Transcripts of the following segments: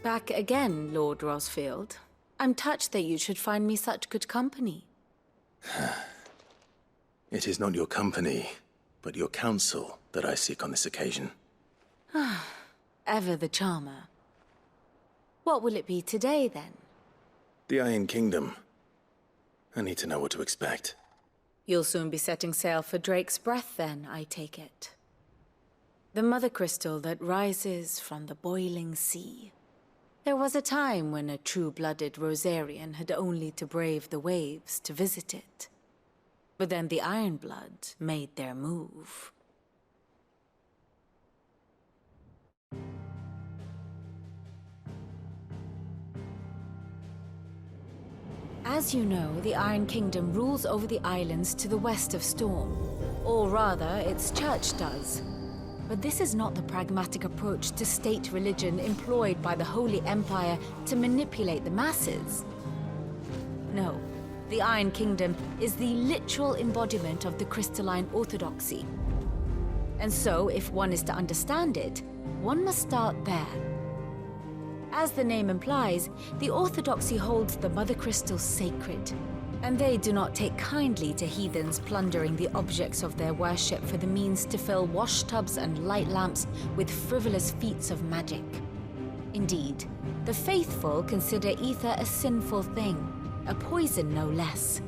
Back again, Lord Rosfield. I'm touched that you should find me such good company. It is not your company, but your counsel that I seek on this occasion. Ever the charmer. What will it be today, then? The Iron Kingdom. I need to know what to expect. You'll soon be setting sail for Drake's Breath, then, I take it. The mother crystal that rises from the boiling sea. There was a time when a true-blooded Rosarian had only to brave the waves to visit it. But then the Ironblood made their move. As you know, the Iron Kingdom rules over the islands to the west of Storm. Or rather, its church does. But this is not the pragmatic approach to state religion employed by the Holy Empire to manipulate the masses. No, the Iron Kingdom is the literal embodiment of the crystalline orthodoxy. And so, if one is to understand it, one must start there. As the name implies, the orthodoxy holds the mother crystals sacred, and they do not take kindly to heathens plundering the objects of their worship for the means to fill washtubs and light lamps with frivolous feats of magic. Indeed, the faithful consider ether a sinful thing, a poison no less.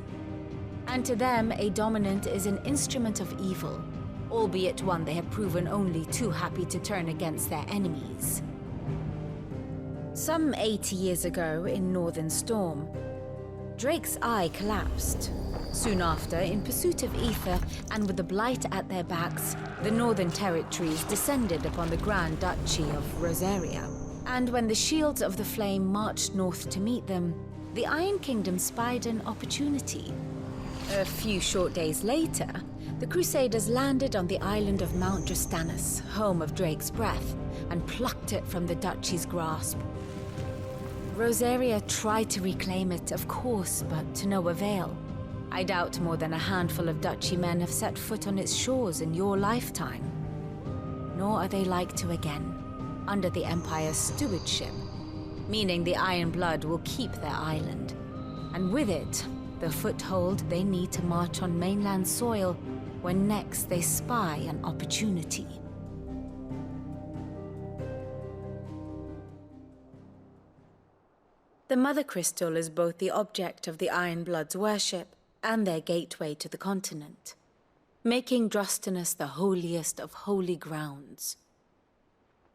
And to them, a dominant is an instrument of evil, albeit one they have proven only too happy to turn against their enemies. Some 80 years ago in Northern Storm, Drake's eye collapsed. Soon after, in pursuit of ether and with the blight at their backs, the Northern Territories descended upon the Grand Duchy of Rosaria. And when the Shields of the Flame marched north to meet them, the Iron Kingdom spied an opportunity. A few short days later, the Crusaders landed on the island of Mount Drastanus, home of Drake's Breath, and plucked it from the Duchy's grasp. Rosaria tried to reclaim it, of course, but to no avail. I doubt more than a handful of Duchy men have set foot on its shores in your lifetime. Nor are they like to again, under the Empire's stewardship, meaning the Iron Blood will keep their island, and with it, the foothold they need to march on mainland soil when next they spy an opportunity. The Mother Crystal is both the object of the Iron Blood's worship and their gateway to the continent, making Drastanus the holiest of holy grounds,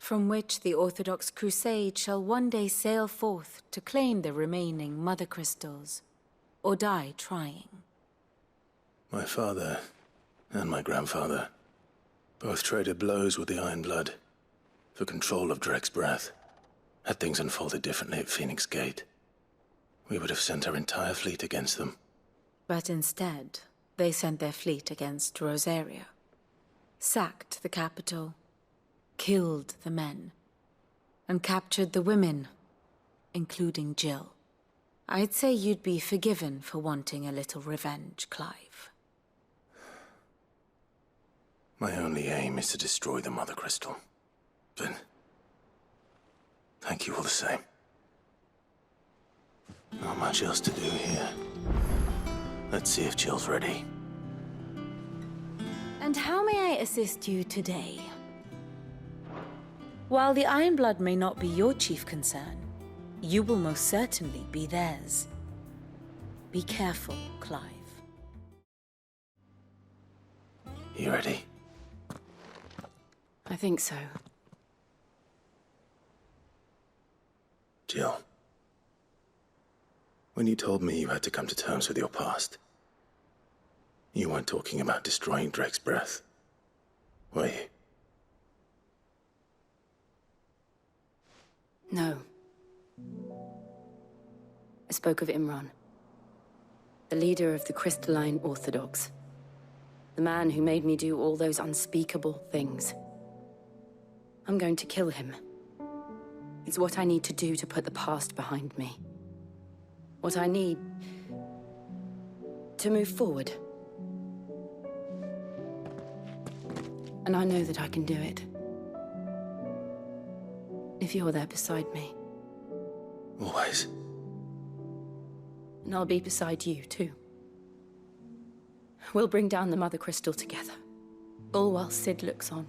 from which the Orthodox Crusade shall one day sail forth to claim the remaining Mother Crystals, or die trying. My father and my grandfather both traded blows with the Iron Blood for control of Drake's Breath. Had things unfolded differently at Phoenix Gate, we would have sent our entire fleet against them. But instead, they sent their fleet against Rosaria, sacked the capital, killed the men, and captured the women, including Jill. I'd say you'd be forgiven for wanting a little revenge, Clive. My only aim is to destroy the Mother Crystal, but thank you all the same. Not much else to do here. Let's see if Jill's ready. And how may I assist you today? While the Iron Blood may not be your chief concern, you will most certainly be theirs. Be careful, Clive. You ready? I think so. Jill, when you told me you had to come to terms with your past, you weren't talking about destroying Drake's Breath, were you? No. I spoke of Imran, the leader of the Crystalline Orthodox, the man who made me do all those unspeakable things. I'm going to kill him. It's what I need to do to put the past behind me. What I need to move forward. And I know that I can do it. If you're there beside me. Always. And I'll be beside you, too. We'll bring down the Mother Crystal together, all while Sid looks on.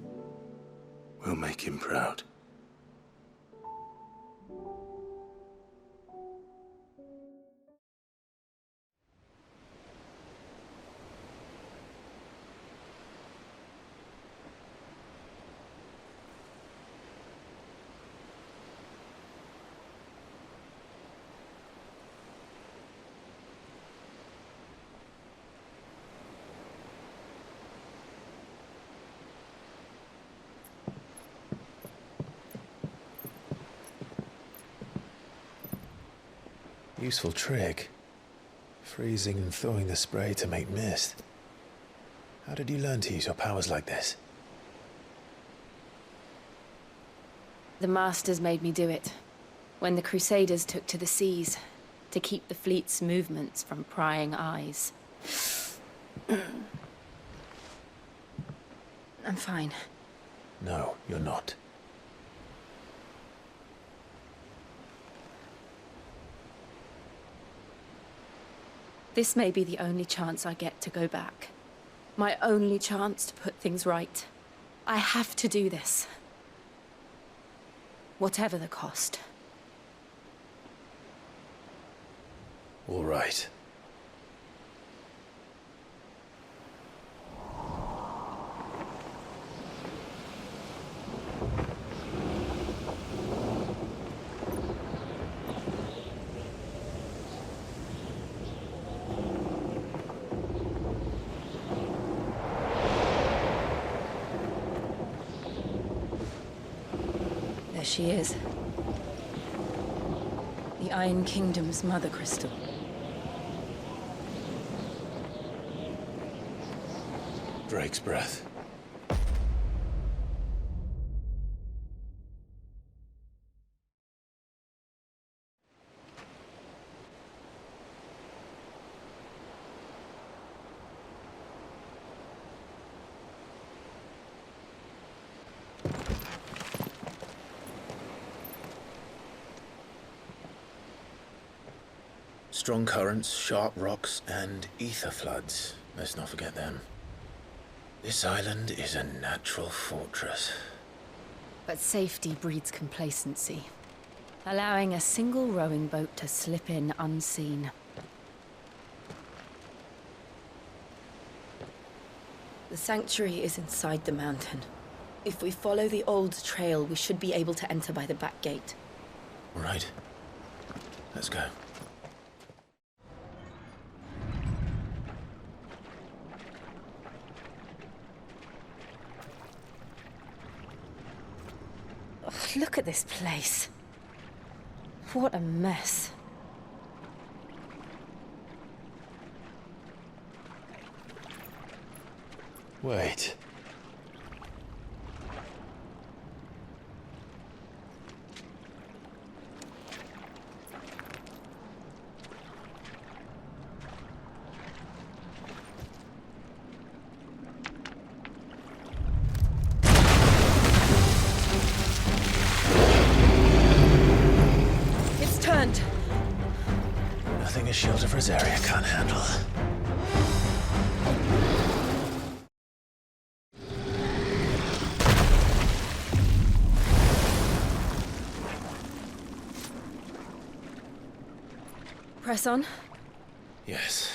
We'll make him proud. Useful trick. Freezing and thawing the spray to make mist. How did you learn to use your powers like this? The Masters made me do it, when the Crusaders took to the seas, to keep the fleet's movements from prying eyes. I'm fine. No, you're not. This may be the only chance I get to go back. My only chance to put things right. I have to do this. Whatever the cost. All right. There she is. The Iron Kingdom's Mother Crystal. Drake's breath. Strong currents, sharp rocks, and ether floods. Let's not forget them. This island is a natural fortress. But safety breeds complacency, allowing a single rowing boat to slip in unseen. The sanctuary is inside the mountain. If we follow the old trail, we should be able to enter by the back gate. All right. Let's go. Ugh, look at this place. What a mess. Wait. It's turned. Nothing a shield of Rosaria can't handle. Press on. Yes.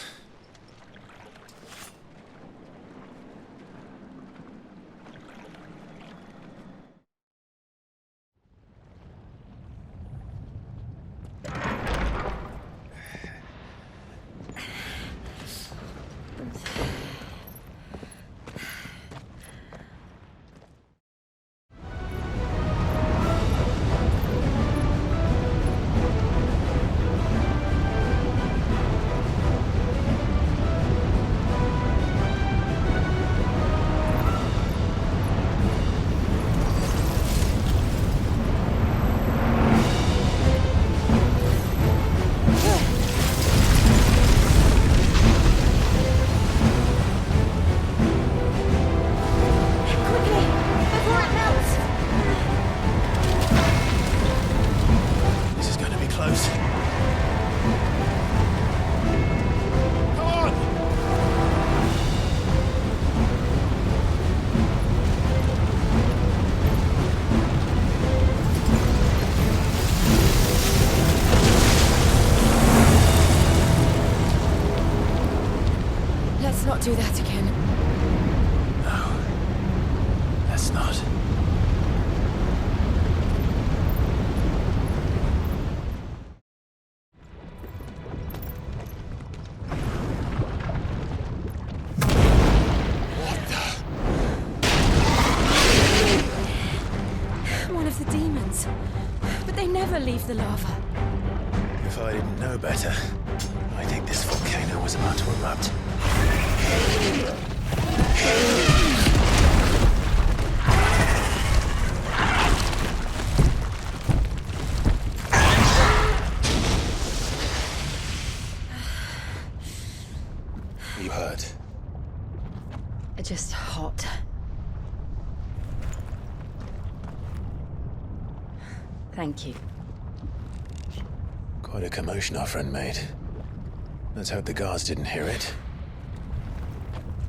not do that again. No. Let's not. One of the demons. But they never leave the lava. If I didn't know better, I think this volcano was about to erupt. You hurt? Just hot. Thank you. Quite a commotion our friend made. Let's hope the guards didn't hear it.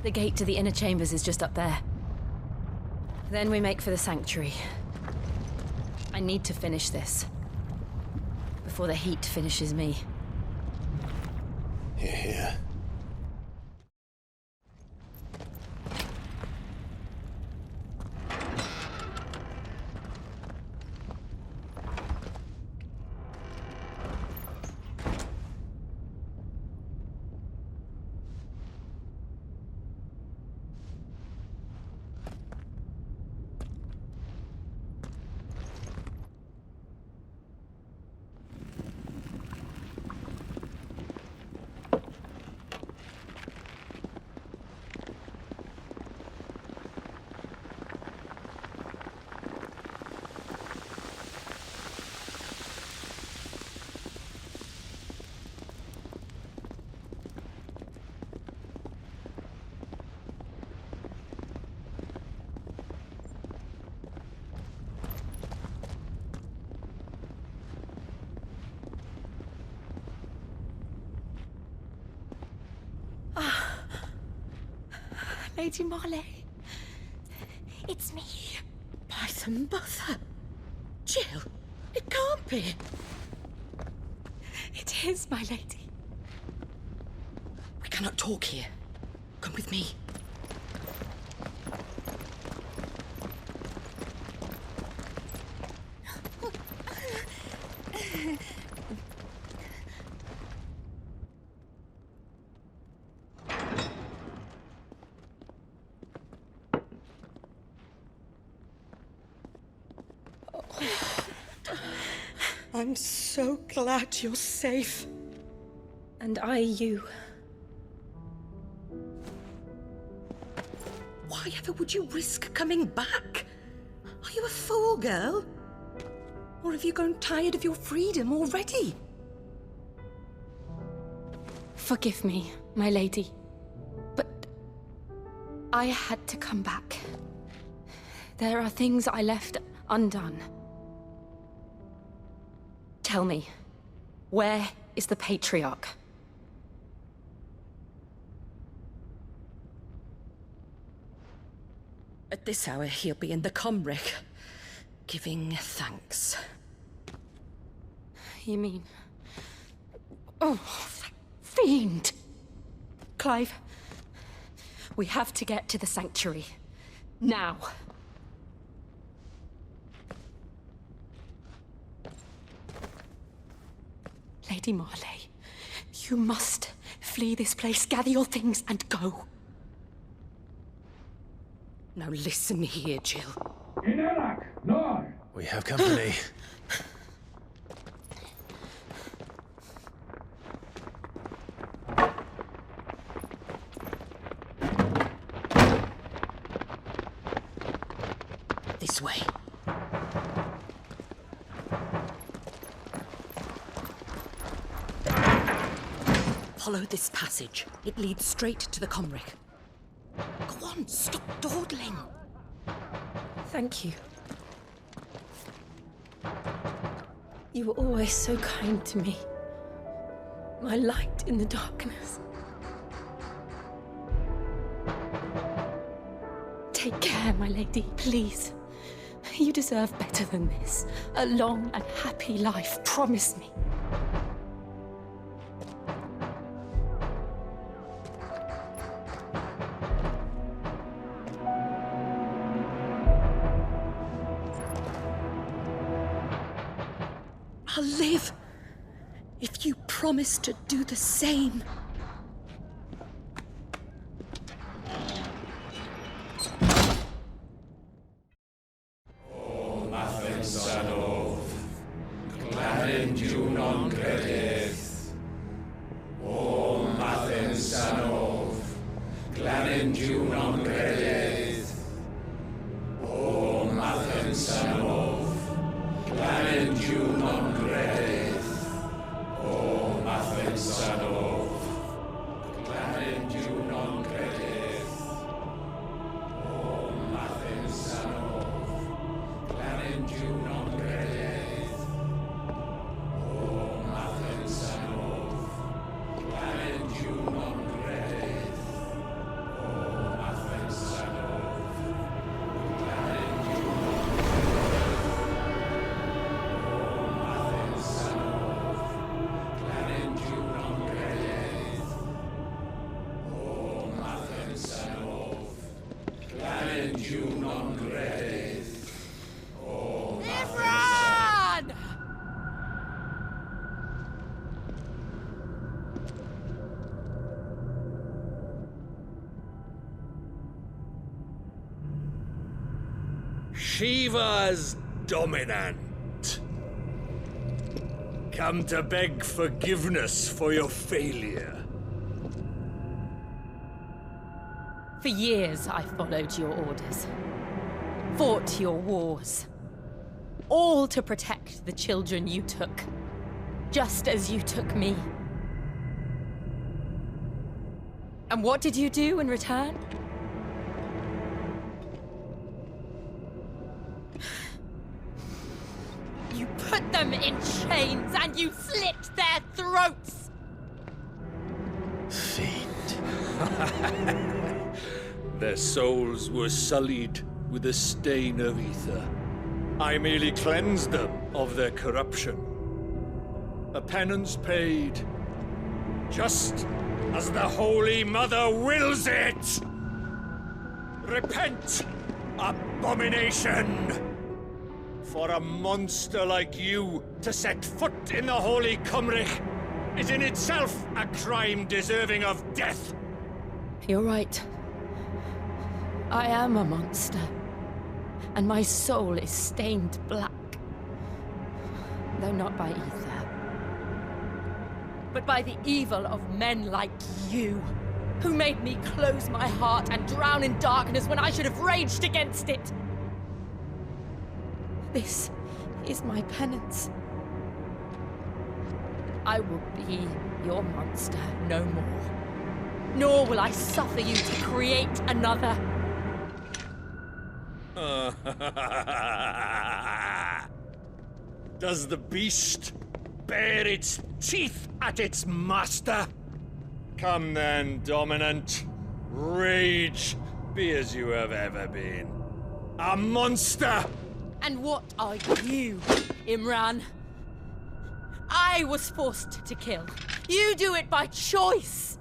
The gate to the inner chambers is just up there. Then we make for the sanctuary. I need to finish this. Before the heat finishes me. Hear, hear. Lady Marley. It's me. By the mother. Jill, it can't be. It is, my lady. We cannot talk here. Come with me. I'm so glad you're safe. And I you. Why ever would you risk coming back? Are you a fool, girl? Or have you grown tired of your freedom already? Forgive me, my lady. But I had to come back. There are things I left undone. Tell me, where is the Patriarch? At this hour, he'll be in the Comric, giving thanks. You mean... Oh, that fiend! Clive, we have to get to the sanctuary. Now. Lady Marley, you must flee this place, gather your things, and go. Now listen here, Jill. We have company. This way. Follow this passage. It leads straight to the Comric. Go on, stop dawdling. Thank you. You were always so kind to me. My light in the darkness. Take care, my lady, please. You deserve better than this. A long and happy life, promise me. I'll live if you promise to do the same. Shiva's dominant. Come to beg forgiveness for your failure. For years, I followed your orders. Fought your wars. All to protect the children you took. Just as you took me. And what did you do in return? You put them in chains and you slit their throats! Fiend. Their souls were sullied with a stain of ether. I merely cleansed them of their corruption. A penance paid, just as the Holy Mother wills it! Repent, abomination! For a monster like you to set foot in the Holy Cymric is in itself a crime deserving of death. You're right. I am a monster. And my soul is stained black. Though not by ether. But by the evil of men like you, who made me close my heart and drown in darkness when I should have raged against it. This is my penance. I will be your monster no more. Nor will I suffer you to create another. Does the beast bare its teeth at its master? Come then, dominant. Rage, be as you have ever been. A monster! And what are you, Imran? I was forced to kill. You do it by choice.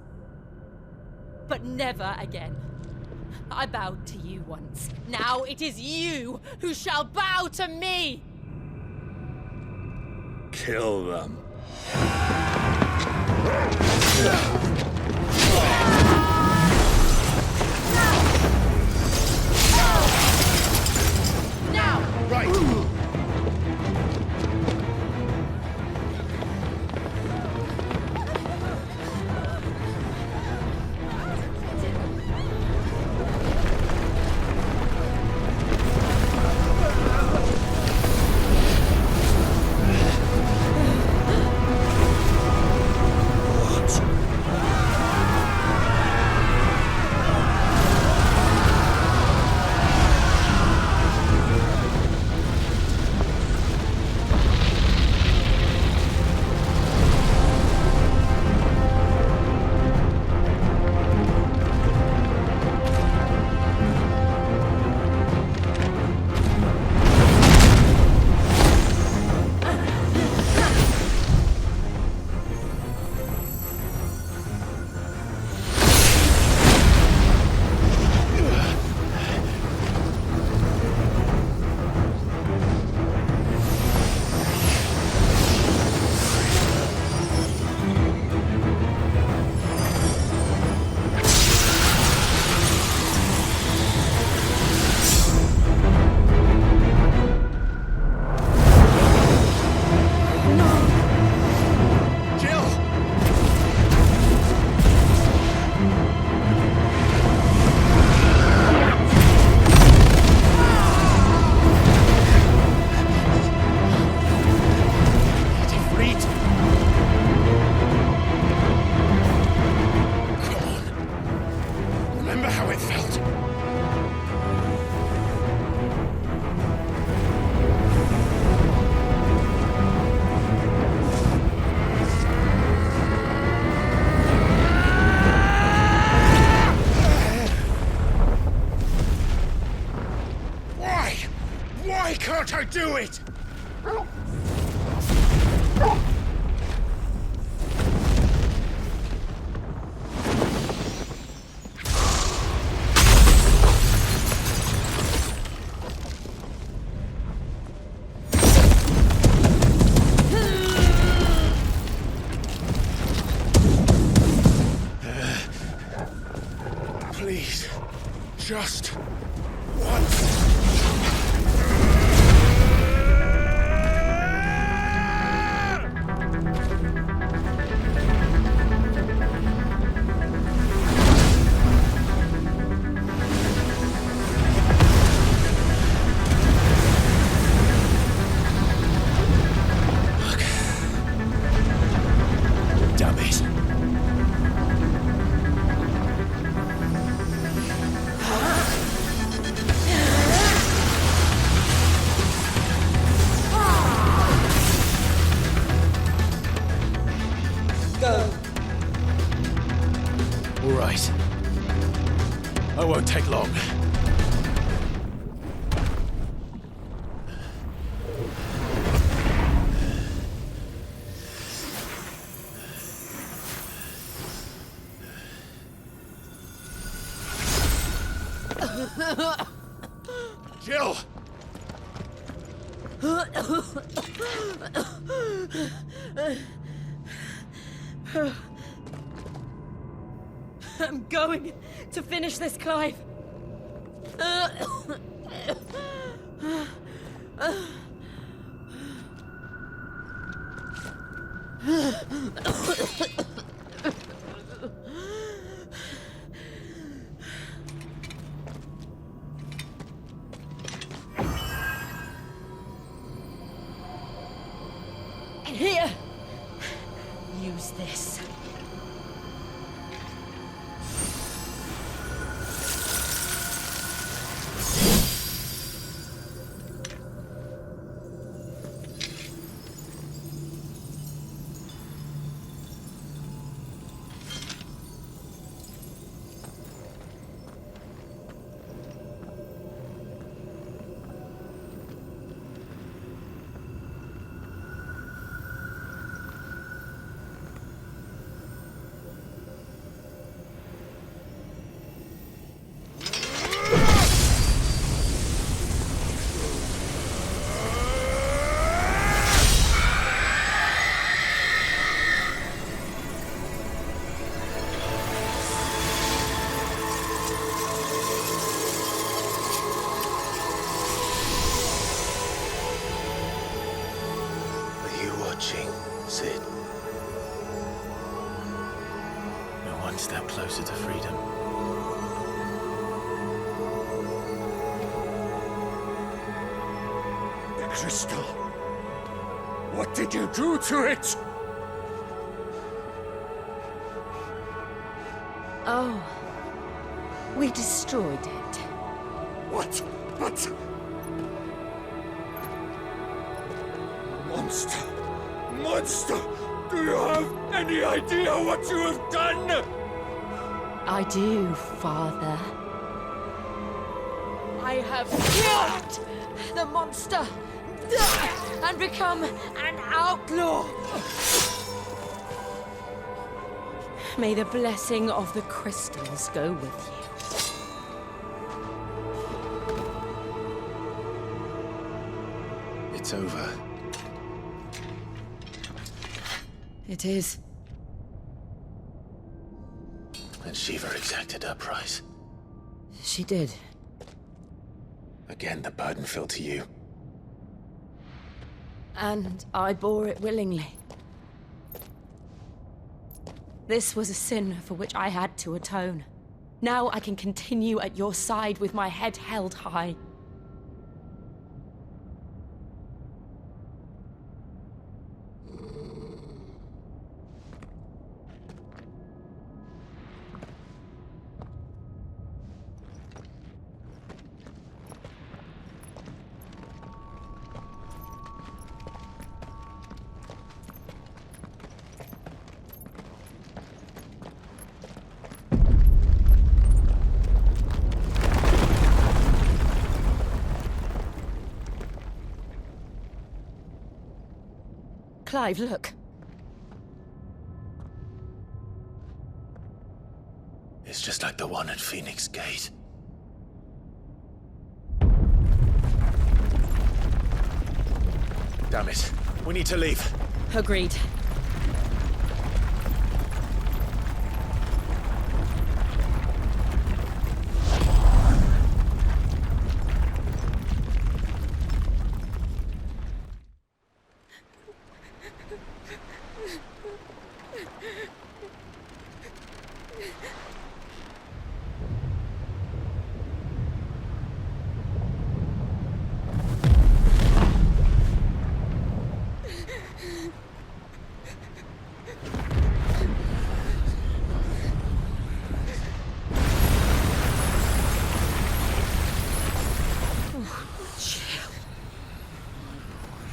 But never again. I bowed to you once. Now it is you who shall bow to me! Kill them. Now! Right! Why can't I do it? Please, just once. Damn it. All right. I won't take long. Jill! I'm going to finish this, Clive. Here, use this. Sid. We're one step closer to freedom. The crystal. What did you do to it? Oh, we destroyed it. What? But... Monster! Monster! Do you have any idea what you have done? I do, Father. I have killed the monster and become an outlaw. May the blessing of the crystals go with you. It's over. It is. And Shiva exacted her price. She did. Again, the burden fell to you. And I bore it willingly. This was a sin for which I had to atone. Now I can continue at your side with my head held high. Clive, look. It's just like the one at Phoenix Gate. Damn it. We need to leave. Agreed.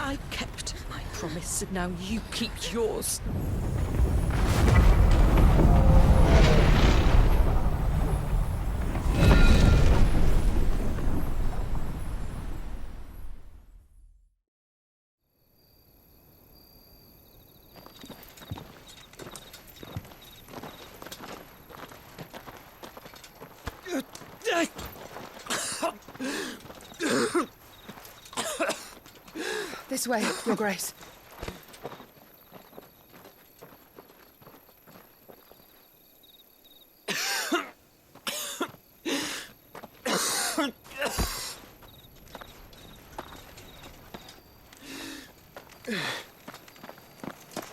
I kept my promise, and now you keep yours. This way, Your Grace.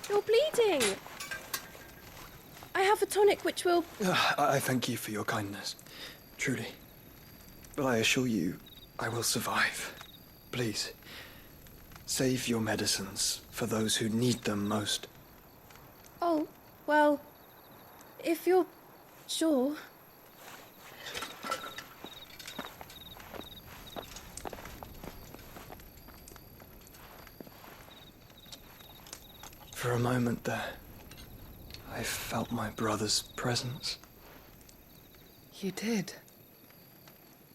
You're bleeding. I have a tonic which will... I thank you for your kindness, truly. But I assure you, I will survive. Please, save your medicines for those who need them most. Oh, well, if you're sure. For a moment there, I felt my brother's presence. You did?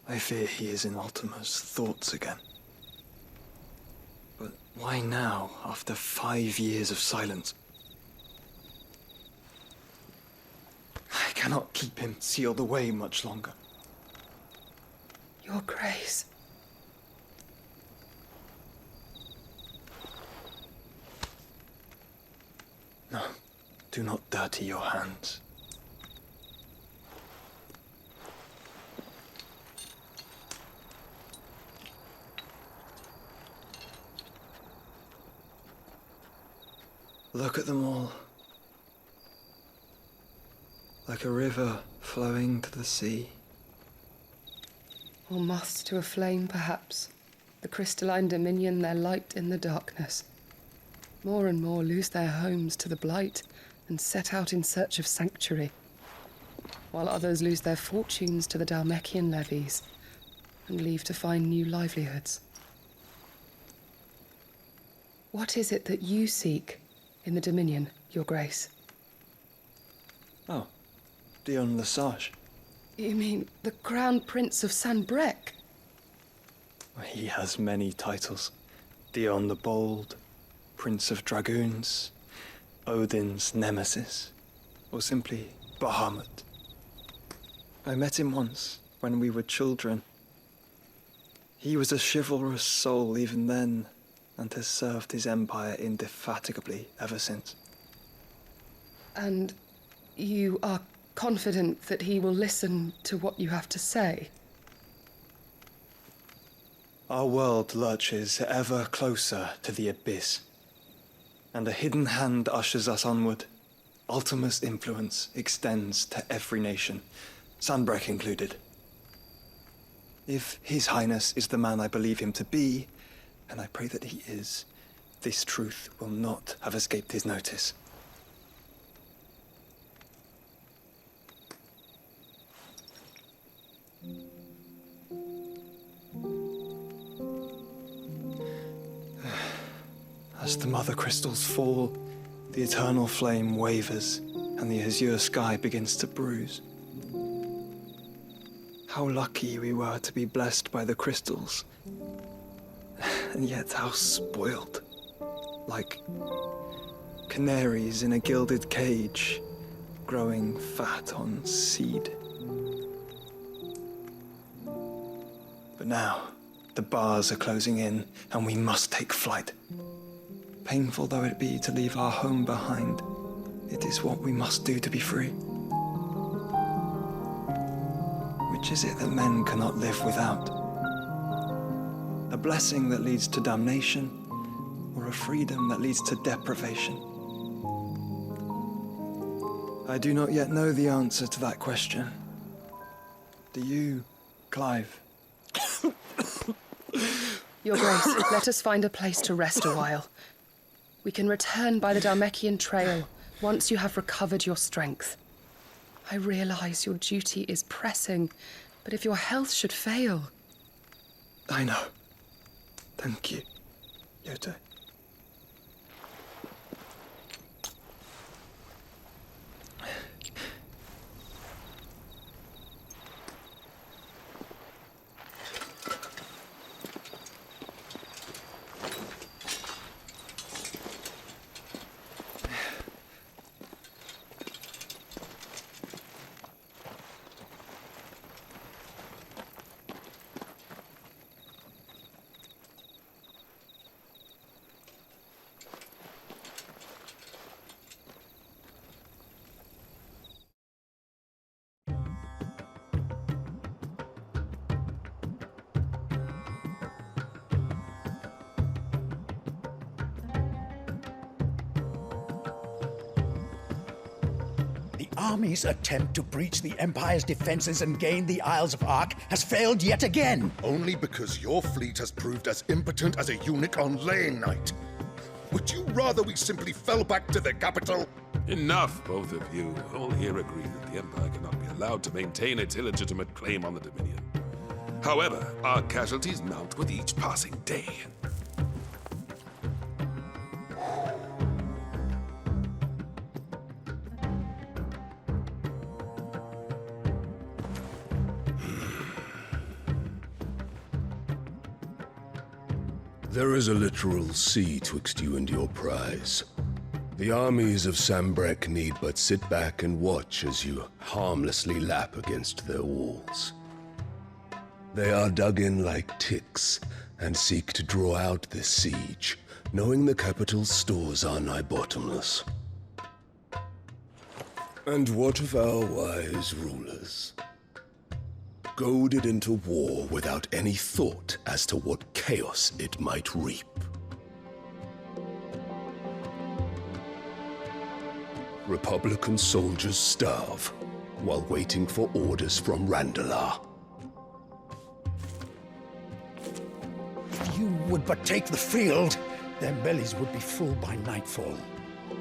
I fear he is in Ultima's thoughts again. But why now, after 5 years of silence? I cannot keep him sealed away much longer. Your Grace. No, do not dirty your hands. Look at them all. Like a river flowing to the sea. Or moths to a flame, perhaps. The crystalline dominion their light in the darkness. More and more lose their homes to the blight and set out in search of sanctuary, while others lose their fortunes to the Dalmekian levies and leave to find new livelihoods. What is it that you seek in the Dominion, Your Grace? Oh, Dion Lesage. You mean the Crown Prince of Sanbrec? He has many titles. Dion the Bold, Prince of Dragoons, Odin's Nemesis, or simply Bahamut. I met him once, when we were children. He was a chivalrous soul even then, and has served his empire indefatigably ever since. And you are confident that he will listen to what you have to say? Our world lurches ever closer to the abyss, and a hidden hand ushers us onward. Ultima's influence extends to every nation, Sanbrec included. If His Highness is the man I believe him to be, and I pray that he is, this truth will not have escaped his notice. As the mother crystals fall, the eternal flame wavers, and the azure sky begins to bruise. How lucky we were to be blessed by the crystals, and yet how spoiled. like canaries in a gilded cage, growing fat on seed. But now, the bars are closing in, and we must take flight. Painful though it be to leave our home behind, it is what we must do to be free. Which is it that men cannot live without? A blessing that leads to damnation, or a freedom that leads to deprivation? I do not yet know the answer to that question. Do you, Clive? Your Grace, let us find a place to rest a while. We can return by the Dalmekian Trail once you have recovered your strength. I realize your duty is pressing, but if your health should fail... I know. Thank you, Yote. Army's attempt to breach the Empire's defenses and gain the Isles of Ark has failed yet again. Only because your fleet has proved as impotent as a eunuch on Lane Night. Would you rather we simply fell back to the capital? Enough, both of you. All here agree that the Empire cannot be allowed to maintain its illegitimate claim on the Dominion. However, our casualties mount with each passing day. There is a literal sea twixt you and your prize. The armies of Sambrek need but sit back and watch as you harmlessly lap against their walls. They are dug in like ticks and seek to draw out this siege, knowing the capital's stores are nigh bottomless. And what of our wise rulers? Goaded into war without any thought as to what chaos it might reap. Republican soldiers starve while waiting for orders from Randalar. If you would but take the field, their bellies would be full by nightfall.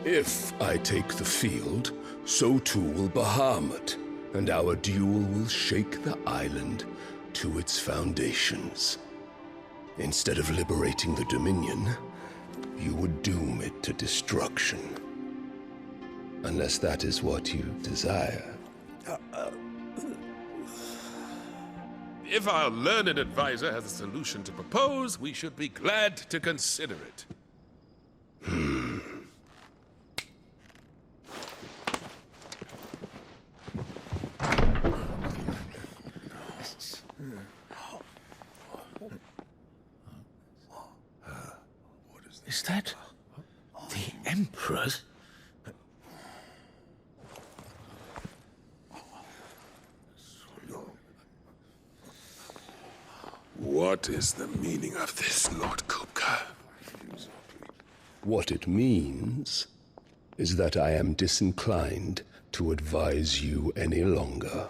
If I take the field, so too will Bahamut, and our duel will shake the island to its foundations. Instead of liberating the Dominion, you would doom it to destruction. Unless that is what you desire. If our learned advisor has a solution to propose, we should be glad to consider it. Is that the Emperor's? What is the meaning of this, Lord Kupka? What it means is that I am disinclined to advise you any longer.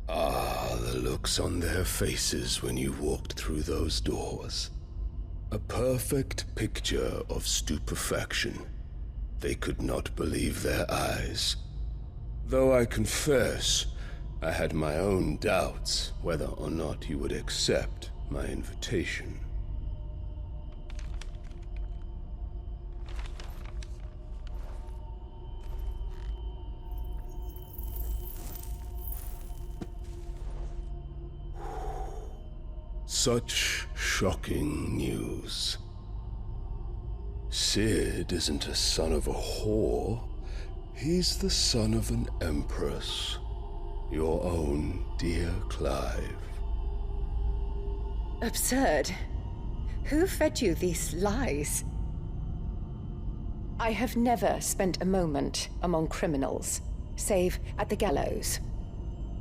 Ah, the looks on their faces when you walked through those doors. A perfect picture of stupefaction. They could not believe their eyes. Though I confess, I had my own doubts whether or not you would accept my invitation. Such shocking news. Sid isn't a son of a whore. He's the son of an empress. Your own dear Clive. Absurd. Who fed you these lies? I have never spent a moment among criminals, save at the gallows.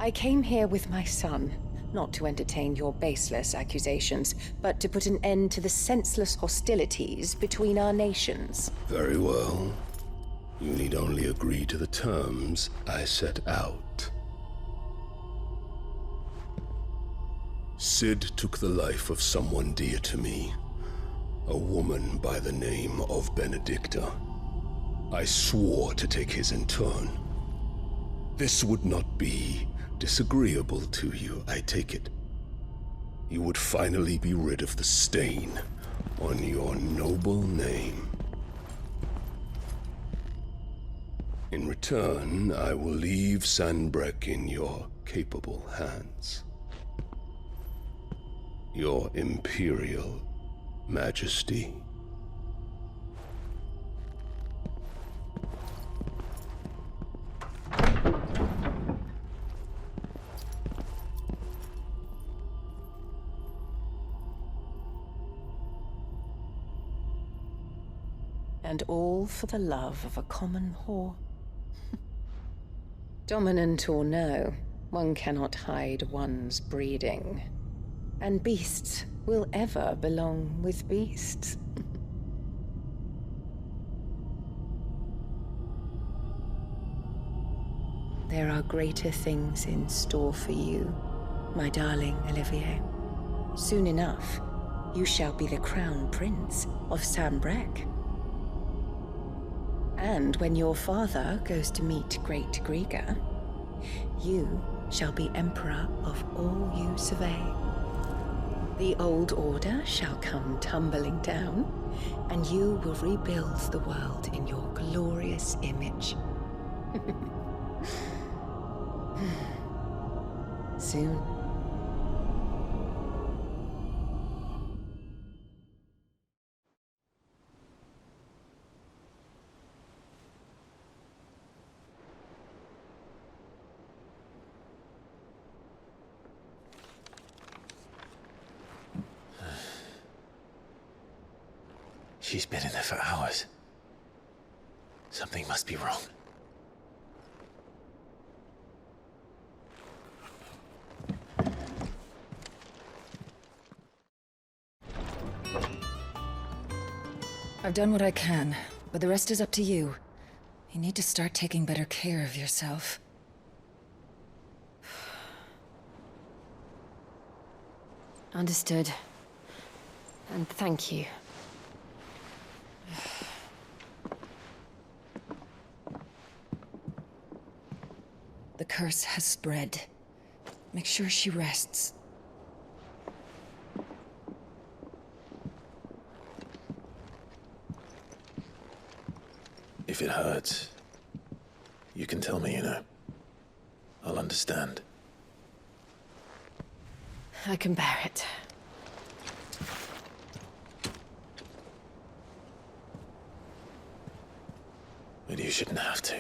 I came here with my son, not to entertain your baseless accusations, but to put an end to the senseless hostilities between our nations. Very well. You need only agree to the terms I set out. Sid took the life of someone dear to me, a woman by the name of Benedicta. I swore to take his in turn. This would not be disagreeable to you, I take it. You would finally be rid of the stain on your noble name. In return, I will leave Sanbreque in your capable hands. Your Imperial Majesty. And all for the love of a common whore. Dominant or no, one cannot hide one's breeding. And beasts will ever belong with beasts. There are greater things in store for you, my darling Olivier. Soon enough, you shall be the crown prince of Sanbreque. And when your father goes to meet Great Griga, you shall be emperor of all you survey. The old order shall come tumbling down, and you will rebuild the world in your glorious image. Soon. She's been in there for hours. Something must be wrong. I've done what I can, but the rest is up to you. You need to start taking better care of yourself. Understood. And thank you. The curse has spread. Make sure she rests. If it hurts, you can tell me, you know. I'll understand. I can bear it. But you shouldn't have to.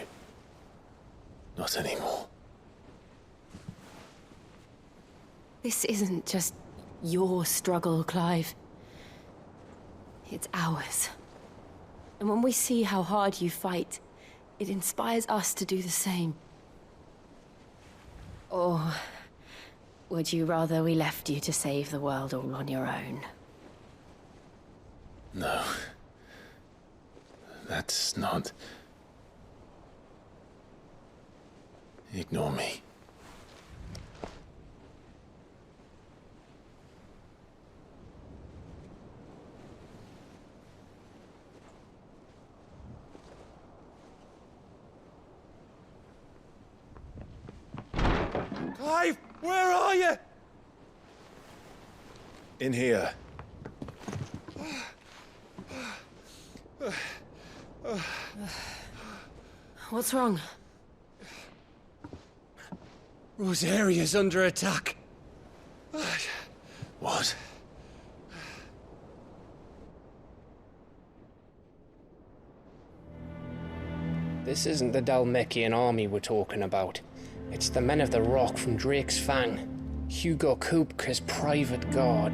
Not anymore. This isn't just your struggle, Clive. It's ours. And when we see how hard you fight, it inspires us to do the same. Or would you rather we left you to save the world all on your own? No. That's not... Ignore me. Clive, where are you? In here. What's wrong? Rosaria's under attack. What? This isn't the Dhalmekian army we're talking about. It's the men of the Rock from Drake's Fang, Hugo Kupka's private guard.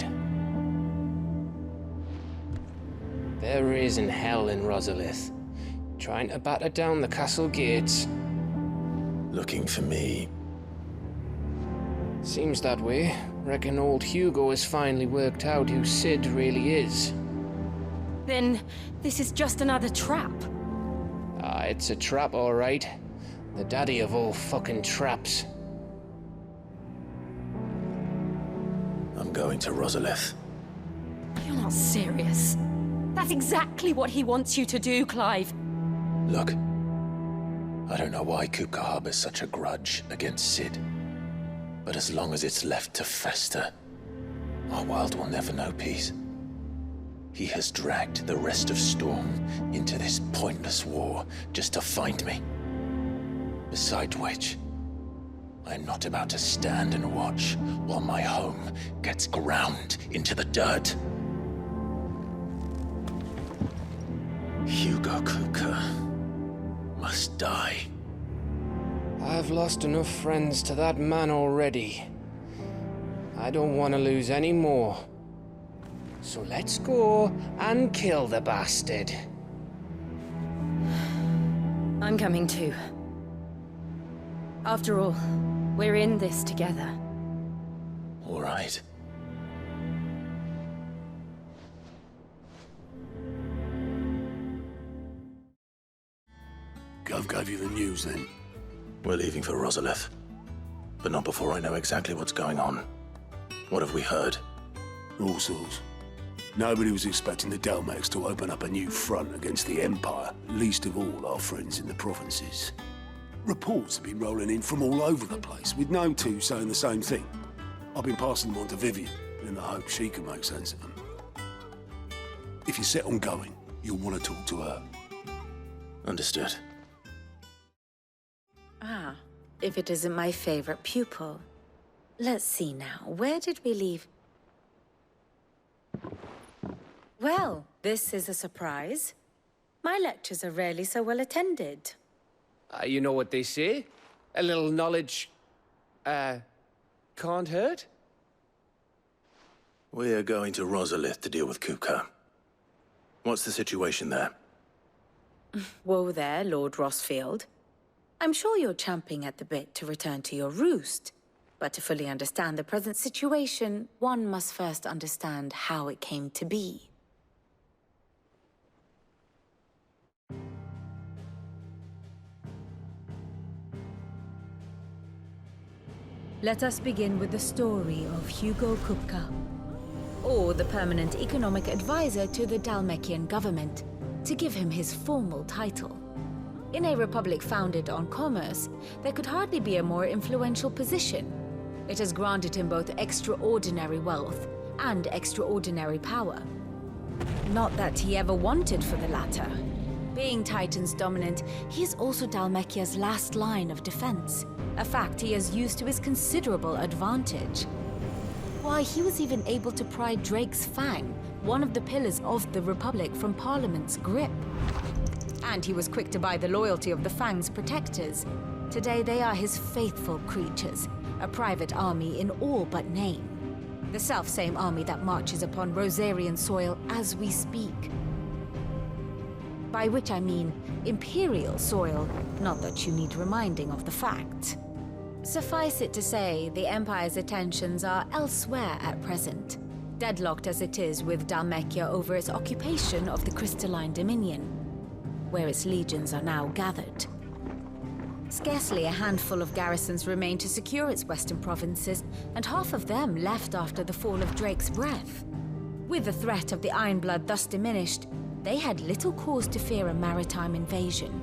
There is in hell in Rosalith, trying to batter down the castle gates. Looking for me? Seems that way. Reckon old Hugo has finally worked out who Sid really is. Then this is just another trap. Ah, it's a trap, all right. The daddy of all fucking traps. I'm going to Rosalith. You're not serious. That's exactly what he wants you to do, Clive. Look, I don't know why Kupka harbors such a grudge against Sid. But as long as it's left to fester, our world will never know peace. He has dragged the rest of Storm into this pointless war just to find me. Besides which, I'm not about to stand and watch while my home gets ground into the dirt. Hugo Kupka must die. I've lost enough friends to that man already. I don't want to lose any more. So let's go and kill the bastard. I'm coming too. After all, we're in this together. All right. Gov gave you the news then? We're leaving for Rosalith. But not before I know exactly what's going on. What have we heard? All sorts. Nobody was expecting the Dhalmekians to open up a new front against the Empire, least of all our friends in the provinces. Reports have been rolling in from all over the place, with no two saying the same thing. I've been passing them on to Vivian, in the hope she can make sense of them. If you're set on going, you'll want to talk to her. Understood. Ah, if it isn't my favorite pupil. Let's see now, where did we leave? Well, this is a surprise. My lectures are rarely so well attended. You know what they say? A little knowledge, can't hurt? We're going to Rosalith to deal with Kupka. What's the situation there? Whoa there, Lord Rossfield. I'm sure you're champing at the bit to return to your roost. But to fully understand the present situation, one must first understand how it came to be. Let us begin with the story of Hugo Kupka, or the permanent economic advisor to the Dhalmekian government, to give him his formal title. In a republic founded on commerce, there could hardly be a more influential position. It has granted him both extraordinary wealth and extraordinary power. Not that he ever wanted for the latter. Being Titan's dominant, he is also Dhalmekia's last line of defense, a fact he has used to his considerable advantage. Why, he was even able to pry Drake's Fang, one of the pillars of the Republic, from Parliament's grip. And he was quick to buy the loyalty of the Fang's protectors. Today they are his faithful creatures, a private army in all but name. The self-same army that marches upon Rosarian soil as we speak. By which I mean Imperial soil, not that you need reminding of the fact. Suffice it to say, the Empire's attentions are elsewhere at present, deadlocked as it is with Dhalmekia over its occupation of the Crystalline Dominion, where its legions are now gathered. Scarcely a handful of garrisons remain to secure its western provinces, and half of them left after the fall of Drake's Breath. With the threat of the Ironblood thus diminished, they had little cause to fear a maritime invasion.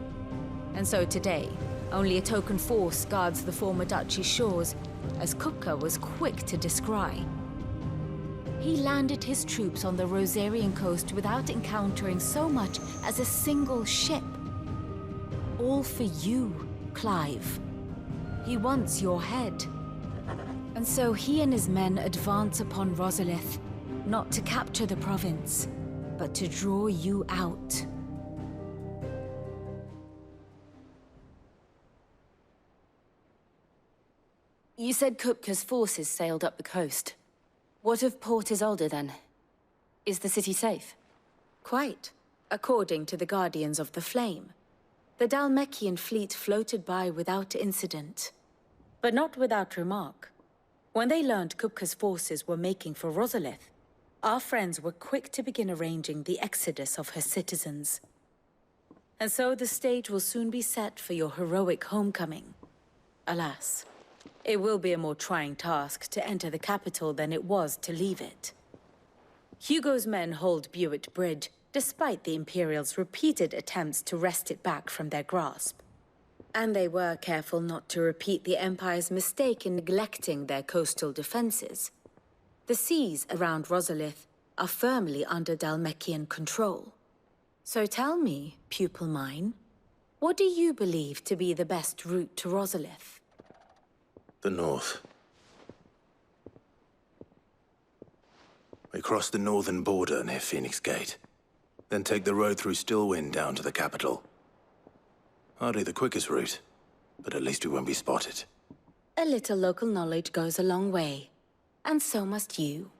And so today, only a token force guards the former duchy's shores, as Kupka was quick to descry. He landed his troops on the Rosarian coast without encountering so much as a single ship. All for you, Clive. He wants your head. And so he and his men advance upon Rosalith, not to capture the province, but to draw you out. You said Kupka's forces sailed up the coast. What of Port Isolde, then? Is the city safe? Quite, according to the Guardians of the Flame. The Dhalmekian fleet floated by without incident. But not without remark. When they learned Kupka's forces were making for Rosalith, our friends were quick to begin arranging the exodus of her citizens. And so the stage will soon be set for your heroic homecoming. Alas, it will be a more trying task to enter the capital than it was to leave it. Hugo's men hold Buet Bridge, despite the Imperials' repeated attempts to wrest it back from their grasp. And they were careful not to repeat the Empire's mistake in neglecting their coastal defenses. The seas around Rosalith are firmly under Dhalmekian control. So tell me, pupil mine, what do you believe to be the best route to Rosalith? The north. We cross the northern border near Phoenix Gate, then take the road through Stillwind down to the capital. Hardly the quickest route, but at least we won't be spotted. A little local knowledge goes a long way, and so must you.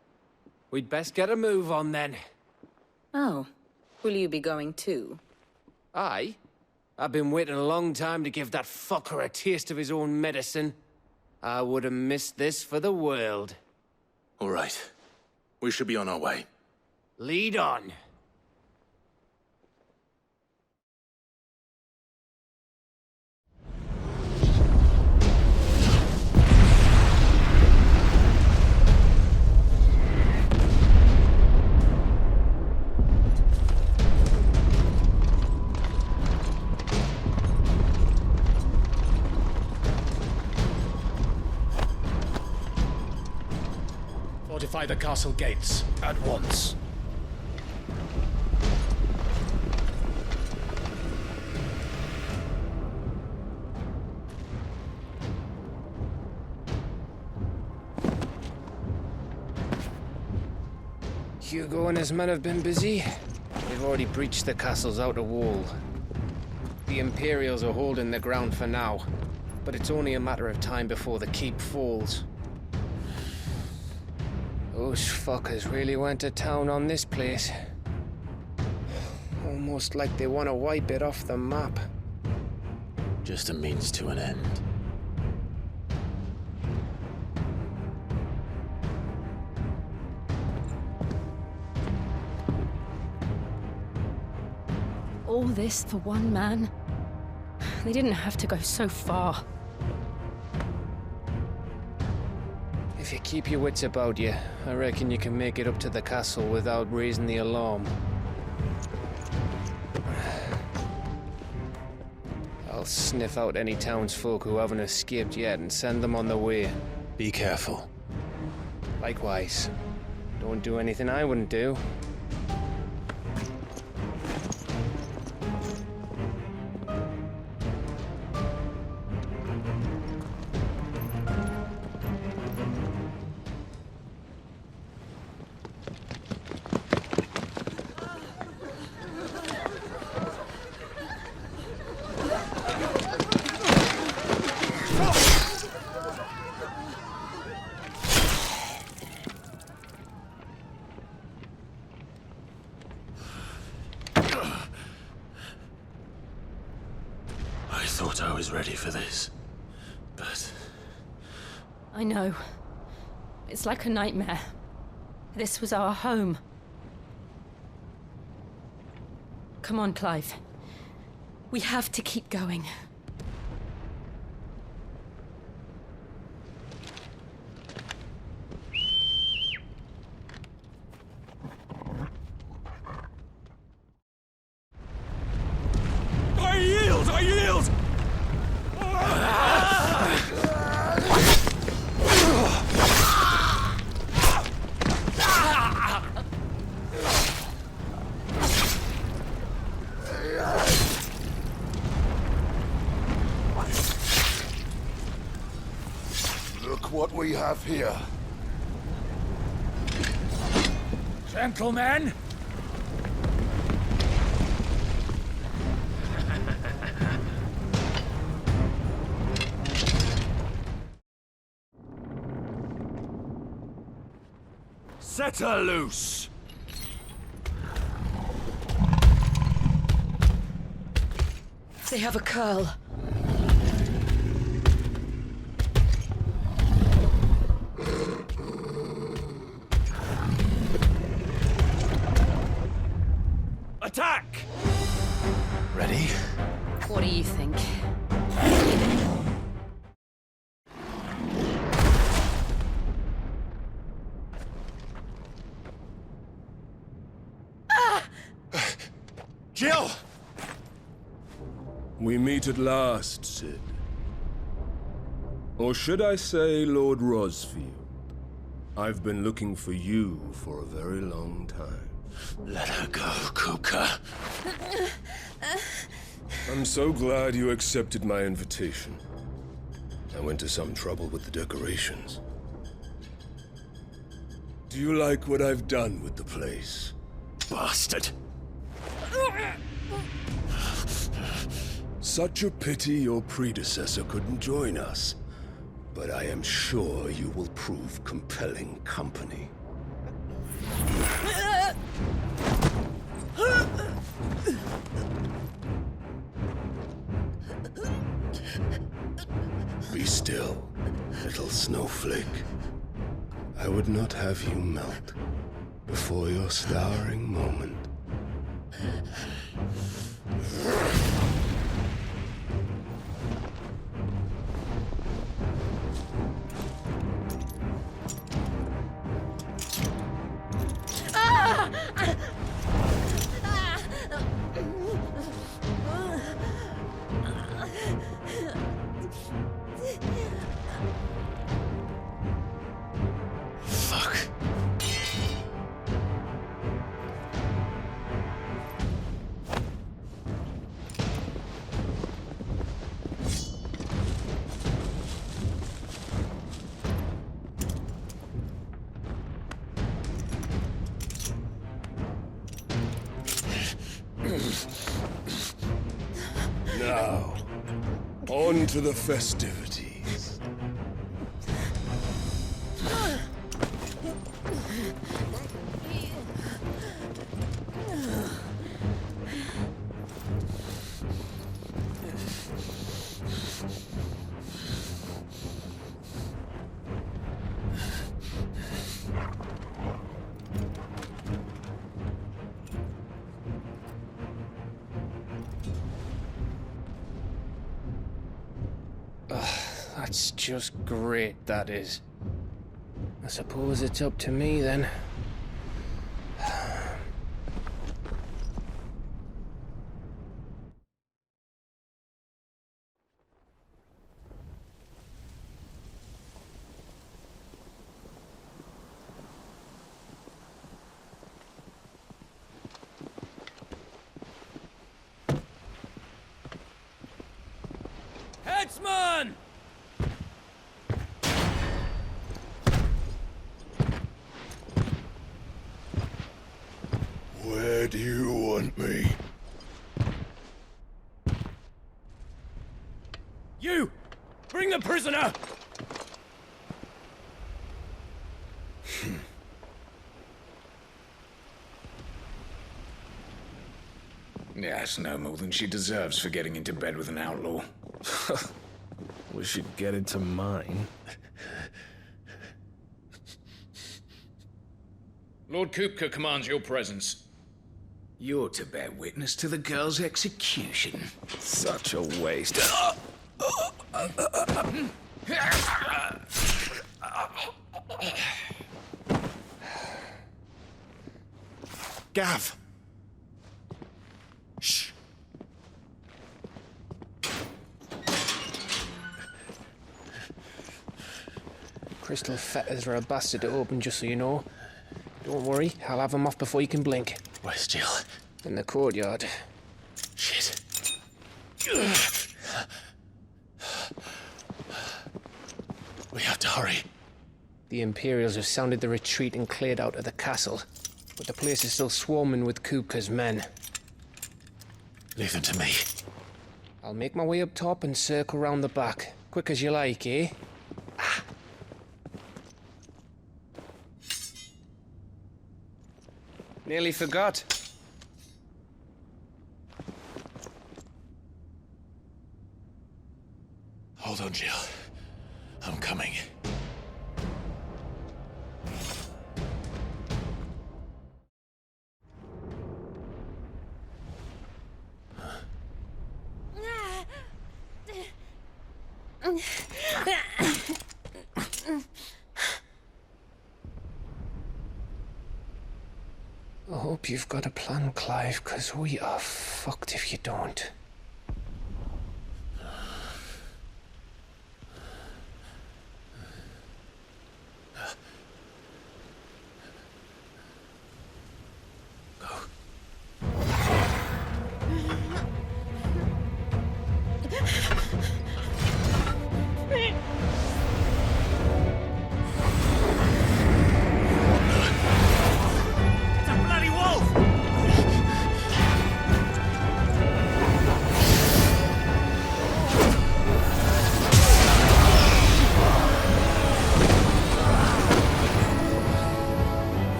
We'd best get a move on then. Oh, will you be going too? Aye. I've been waiting a long time to give that fucker a taste of his own medicine. I would have missed this for the world. All right. We should be on our way. Lead on. Fortify the castle gates at once. Hugo and his men have been busy. They've already breached the castle's outer wall. The Imperials are holding the ground for now, but it's only a matter of time before the keep falls. Those fuckers really went to town on this place. Almost like they want to wipe it off the map. Just a means to an end. All this for one man? They didn't have to go so far. If you keep your wits about you, I reckon you can make it up to the castle without raising the alarm. I'll sniff out any townsfolk who haven't escaped yet and send them on their way. Be careful. Likewise. Don't do anything I wouldn't do. I thought I was ready for this, but... I know. It's like a nightmare. This was our home. Come on, Clive. We have to keep going. I yield! I yield! Look what we have here. Gentlemen! Set her loose! They have a curl. Attack! Ready? What do you think? Jill! We meet at last, Sid. Or should I say, Lord Rosfield? I've been looking for you for a very long time. Let her go, Kupka. I'm so glad you accepted my invitation. I went to some trouble with the decorations. Do you like what I've done with the place? Bastard! Such a pity your predecessor couldn't join us. But I am sure you will prove compelling company. Be still, little snowflake. I would not have you melt before your starring moment. Fuck. Now, on to the festivities. That's just great, that is. I suppose it's up to me then. Headsman! Where do you want me? You! Bring the prisoner! Yes, no more than she deserves for getting into bed with an outlaw. We should get into mine. Lord Kupka commands your presence. You're to bear witness to the girl's execution. Such a waste. Gav! Shh! Crystal fetters are a bastard to open, just so you know. Don't worry, I'll have them off before you can blink. Where's Jill? In the courtyard. Shit. We have to hurry. The Imperials have sounded the retreat and cleared out of the castle. But the place is still swarming with Kupka's men. Leave them to me. I'll make my way up top and circle round the back. Quick as you like, eh? Nearly forgot. Hold on, Jill. I'm coming. I hope you've got a plan, Clive, because we are fucked if you don't.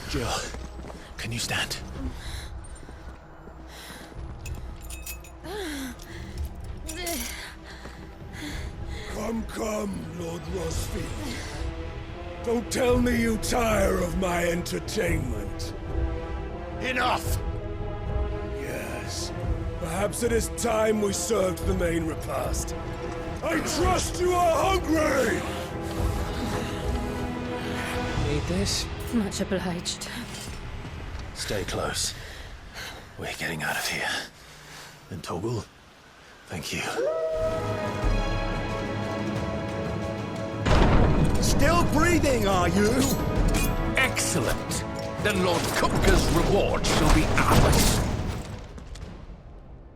Jill, can you stand? Come, Lord Rosfield. Don't tell me you tire of my entertainment. Enough! Yes. Perhaps it is time we served the main repast. I trust you are hungry! Need this? Much obliged. Stay close. We're getting out of here. And Toggle, thank you. Still breathing, are you? Excellent. Then Lord Kupka's reward shall be ours.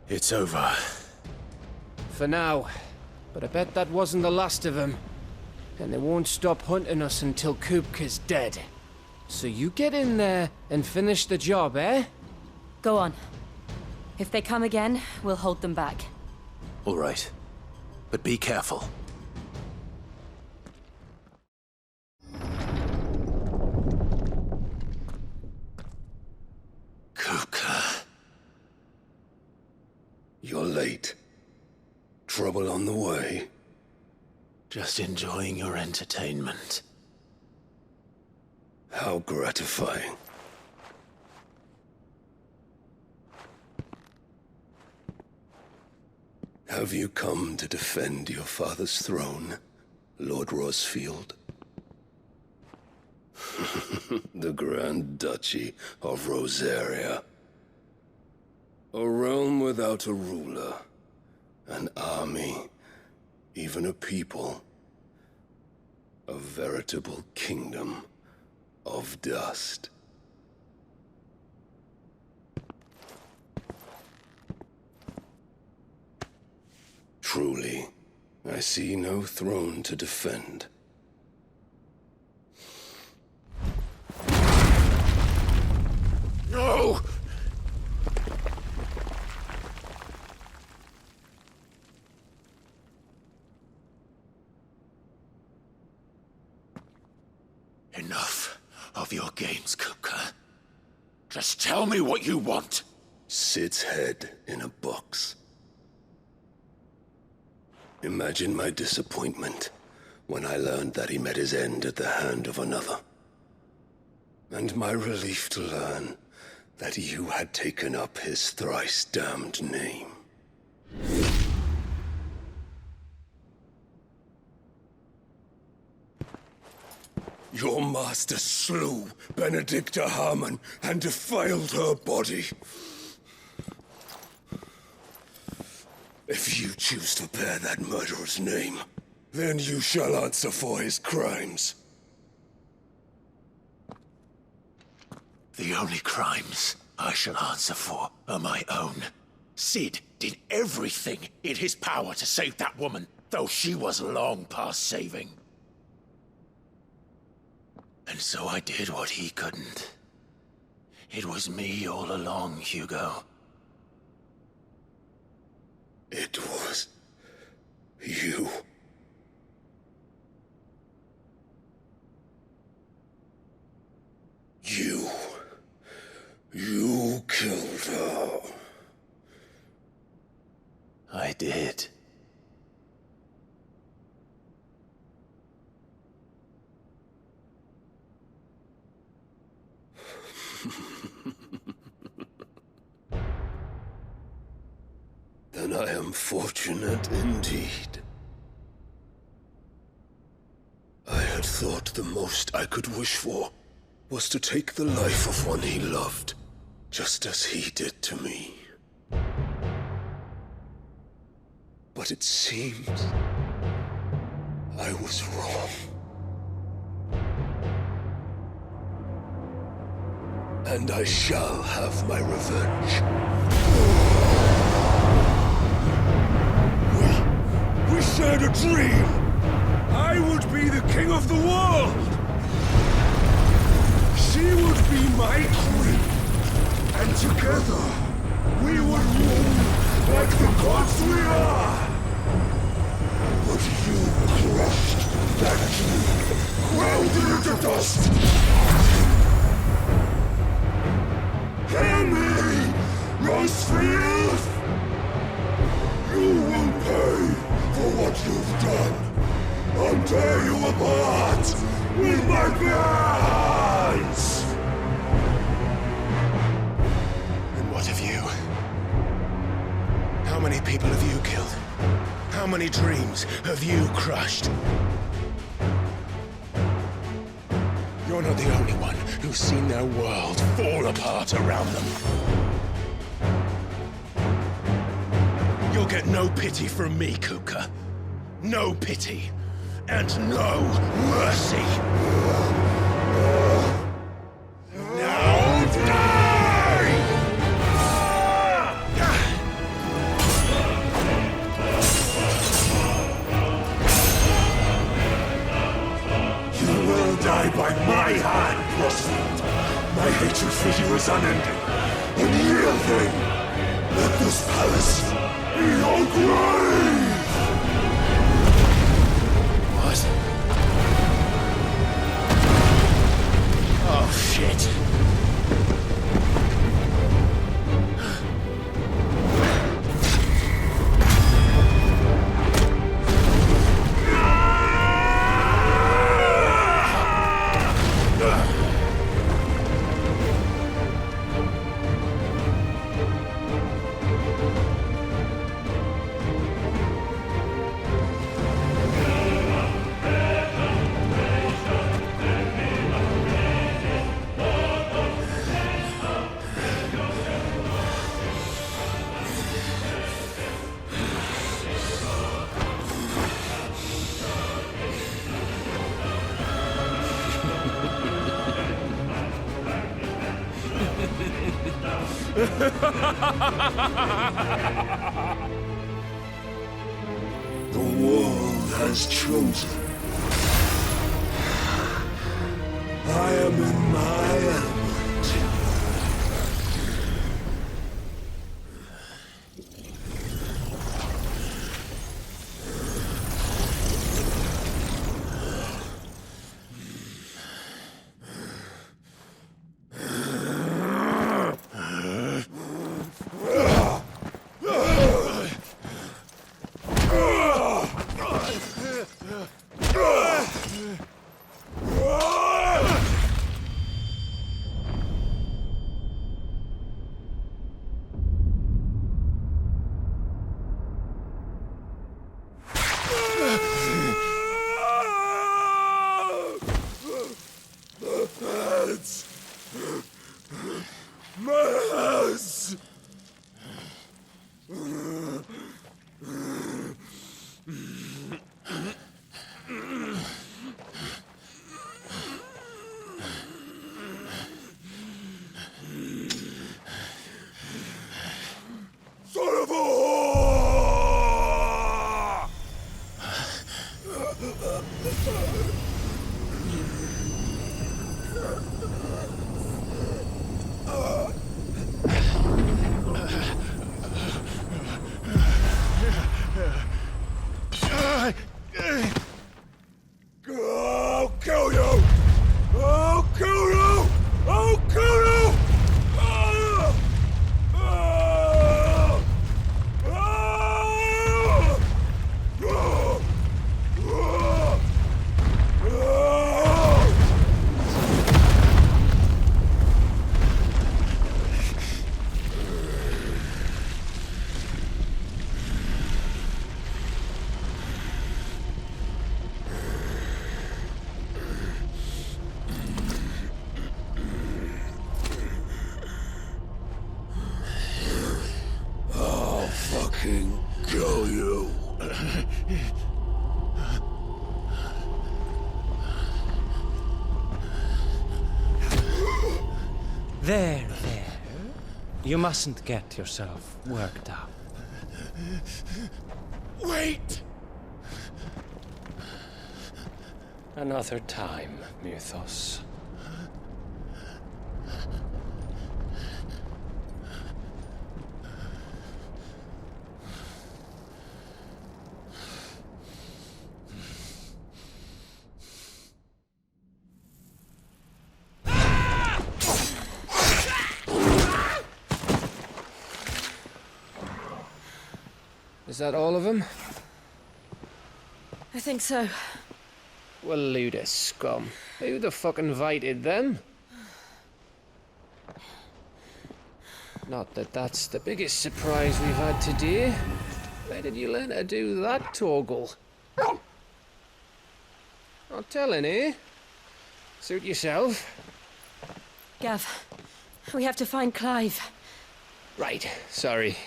It's over. For now. But I bet that wasn't the last of them. And they won't stop hunting us until Kupka's dead. So you get in there and finish the job, eh? Go on. If they come again, we'll hold them back. All right. But be careful. Kupka. You're late. Trouble on the way? Just enjoying your entertainment. How gratifying. Have you come to defend your father's throne, Lord Rosfield? The Grand Duchy of Rosaria. A realm without a ruler, an army, even a people. A veritable kingdom of dust. Truly, I see no throne to defend. No! Enough of your games, Kupka. Just tell me what you want. Sid's head in a box. Imagine my disappointment when I learned that he met his end at the hand of another. And my relief to learn that you had taken up his thrice-damned name. Your master slew Benedicta Harmon and defiled her body. If you choose to bear that murderer's name, then you shall answer for his crimes. The only crimes I shall answer for are my own. Sid did everything in his power to save that woman, though she was long past saving. And so I did what he couldn't. It was me all along, Hugo. It was you. You killed her. I did. Then I am fortunate indeed. I had thought the most I could wish for was to take the life of one he loved, just as he did to me. But it seems I was wrong. And I shall have my revenge. We shared a dream! I would be the king of the world! She would be my queen! And together, we would rule like the gods we are! But you crushed that dream, ground it into dust! Hear me, Rosefield! You will pay for what you've done! I'll tear you apart with my bare hands! And what of you? How many people have you killed? How many dreams have you crushed? You're not the only one who's seen their world fall apart around them. You'll get no pity from me, Kuka. No pity. And no mercy. Now die! You will die by my hand, Rosefield. My hatred for you is unending, unyielding. Let this palace be your grave! What? Oh, shit. The world has chosen. I am in my element. There. You mustn't get yourself worked up. Wait! Another time, Mythos. Is that all of them? I think so. Well, load of scum. Who the fuck invited them? Not that that's the biggest surprise we've had today. Where did you learn to do that, Torgal? Not telling, eh? Suit yourself. Gav, we have to find Clive. Right, sorry.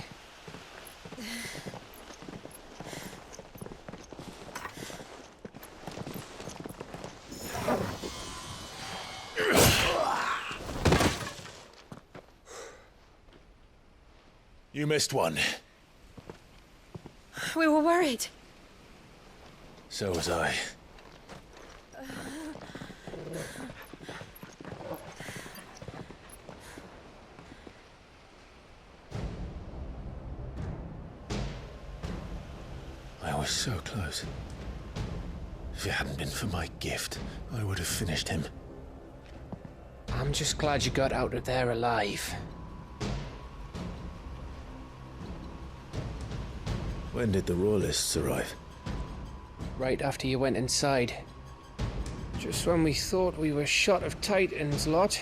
You missed one. We were worried. So was I. I was so close. If it hadn't been for my gift, I would have finished him. I'm just glad you got out of there alive. When did the Royalists arrive? Right after you went inside. Just when we thought we were shot of Titans lot.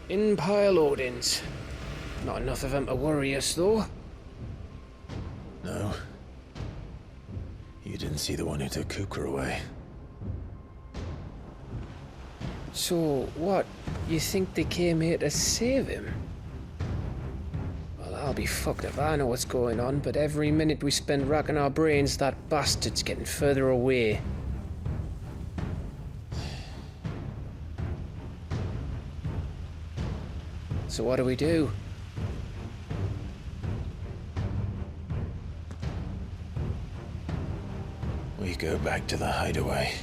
In pile Odins. Not enough of them to worry us, though. No. You didn't see the one who took Kupka away. So, what? You think they came here to save him? Well, I'll be fucked if I know what's going on, but every minute we spend racking our brains, that bastard's getting further away. So what do we do? We go back to the hideaway.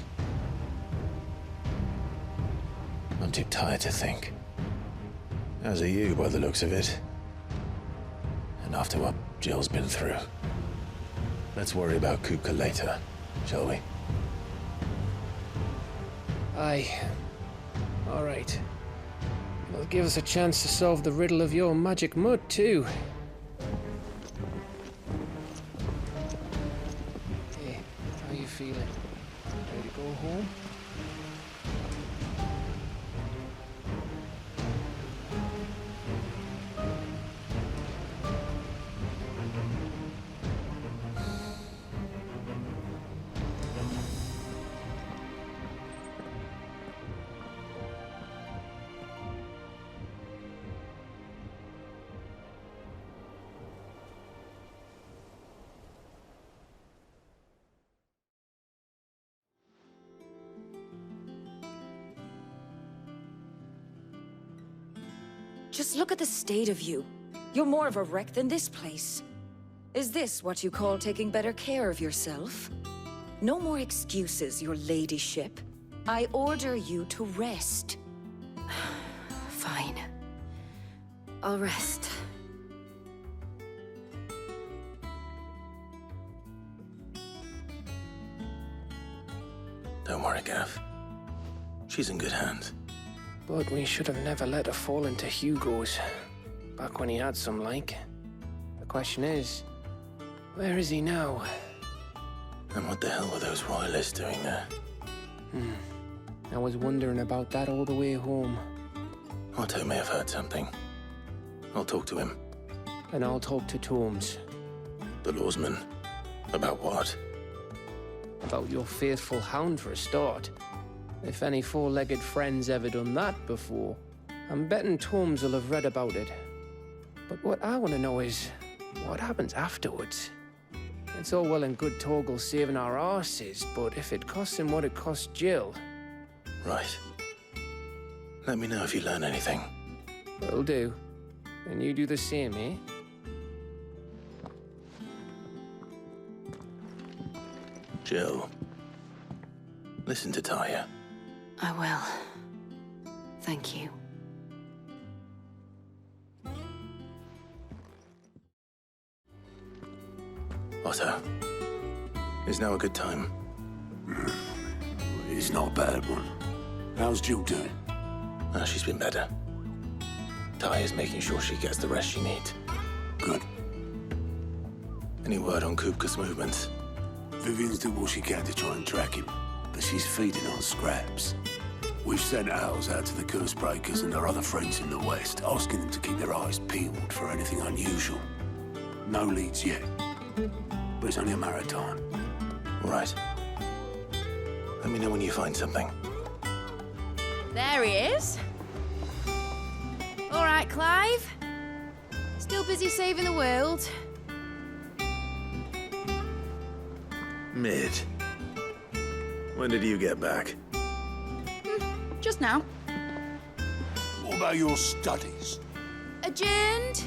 I'm too tired to think. As are you, by the looks of it. And after what Jill's been through. Let's worry about Kupka later, shall we? Aye. All right. It'll give us a chance to solve the riddle of your magic mud, too. Hey, how you feeling? Ready to go home? Just look at the state of you. You're more of a wreck than this place. Is this what you call taking better care of yourself? No more excuses, your ladyship. I order you to rest. Fine. I'll rest. Don't worry, Gav. She's in good hands. But we should have never let her fall into Hugo's. Back when he had some like. The question is, where is he now? And what the hell were those royalists doing there? I was wondering about that all the way home. Otto may have heard something. I'll talk to him. And I'll talk to Tomes. The lawsman. About what? About your faithful hound for a start. If any four-legged friend's ever done that before, I'm betting Tomes will have read about it. But what I want to know is, what happens afterwards? It's all well and good Torgal saving our arses, but if it costs him what it cost Jill... Right. Let me know if you learn anything. Will do. And you do the same, eh? Jill, listen to Taya. I will. Thank you. Otto, is now a good time? It's not a bad one. How's Jill doing? She's been better. Taya's making sure she gets the rest she needs. Good. Any word on Kupka's movements? Vivian's doing what she can to try and track him, but she's feeding on scraps. We've sent ours out to the curse breakers and our other friends in the west, asking them to keep their eyes peeled for anything unusual. No leads yet, but it's only a matter of time. Right. Let me know when you find something. There he is. All right, Clive. Still busy saving the world. Mid. When did you get back? Just now. What about your studies? Adjourned.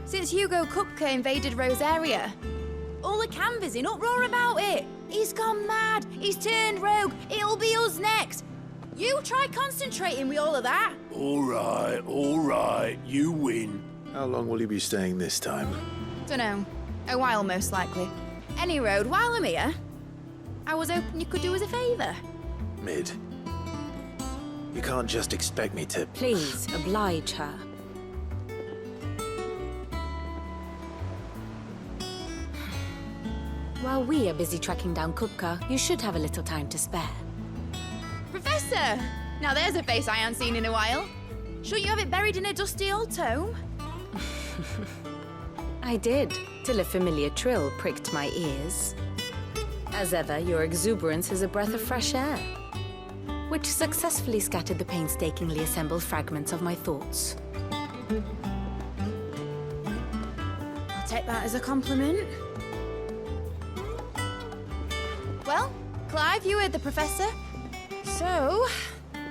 Since Hugo Kupka invaded Rosaria. All the canvas in uproar about it. He's gone mad. He's turned rogue. It'll be us next. You try concentrating with all of that. All right. You win. How long will you be staying this time? Dunno. A while, most likely. Any road, while I'm here, I was hoping you could do us a favour. Mid. You can't just expect me to... Please, oblige her. While we are busy tracking down Kupka, you should have a little time to spare. Professor! Now there's a face I haven't seen in a while. Shouldn't you have it buried in a dusty old tome? I did, till a familiar trill pricked my ears. As ever, your exuberance is a breath of fresh air, which successfully scattered the painstakingly assembled fragments of my thoughts. I'll take that as a compliment. Well, Clive, you heard the professor. So,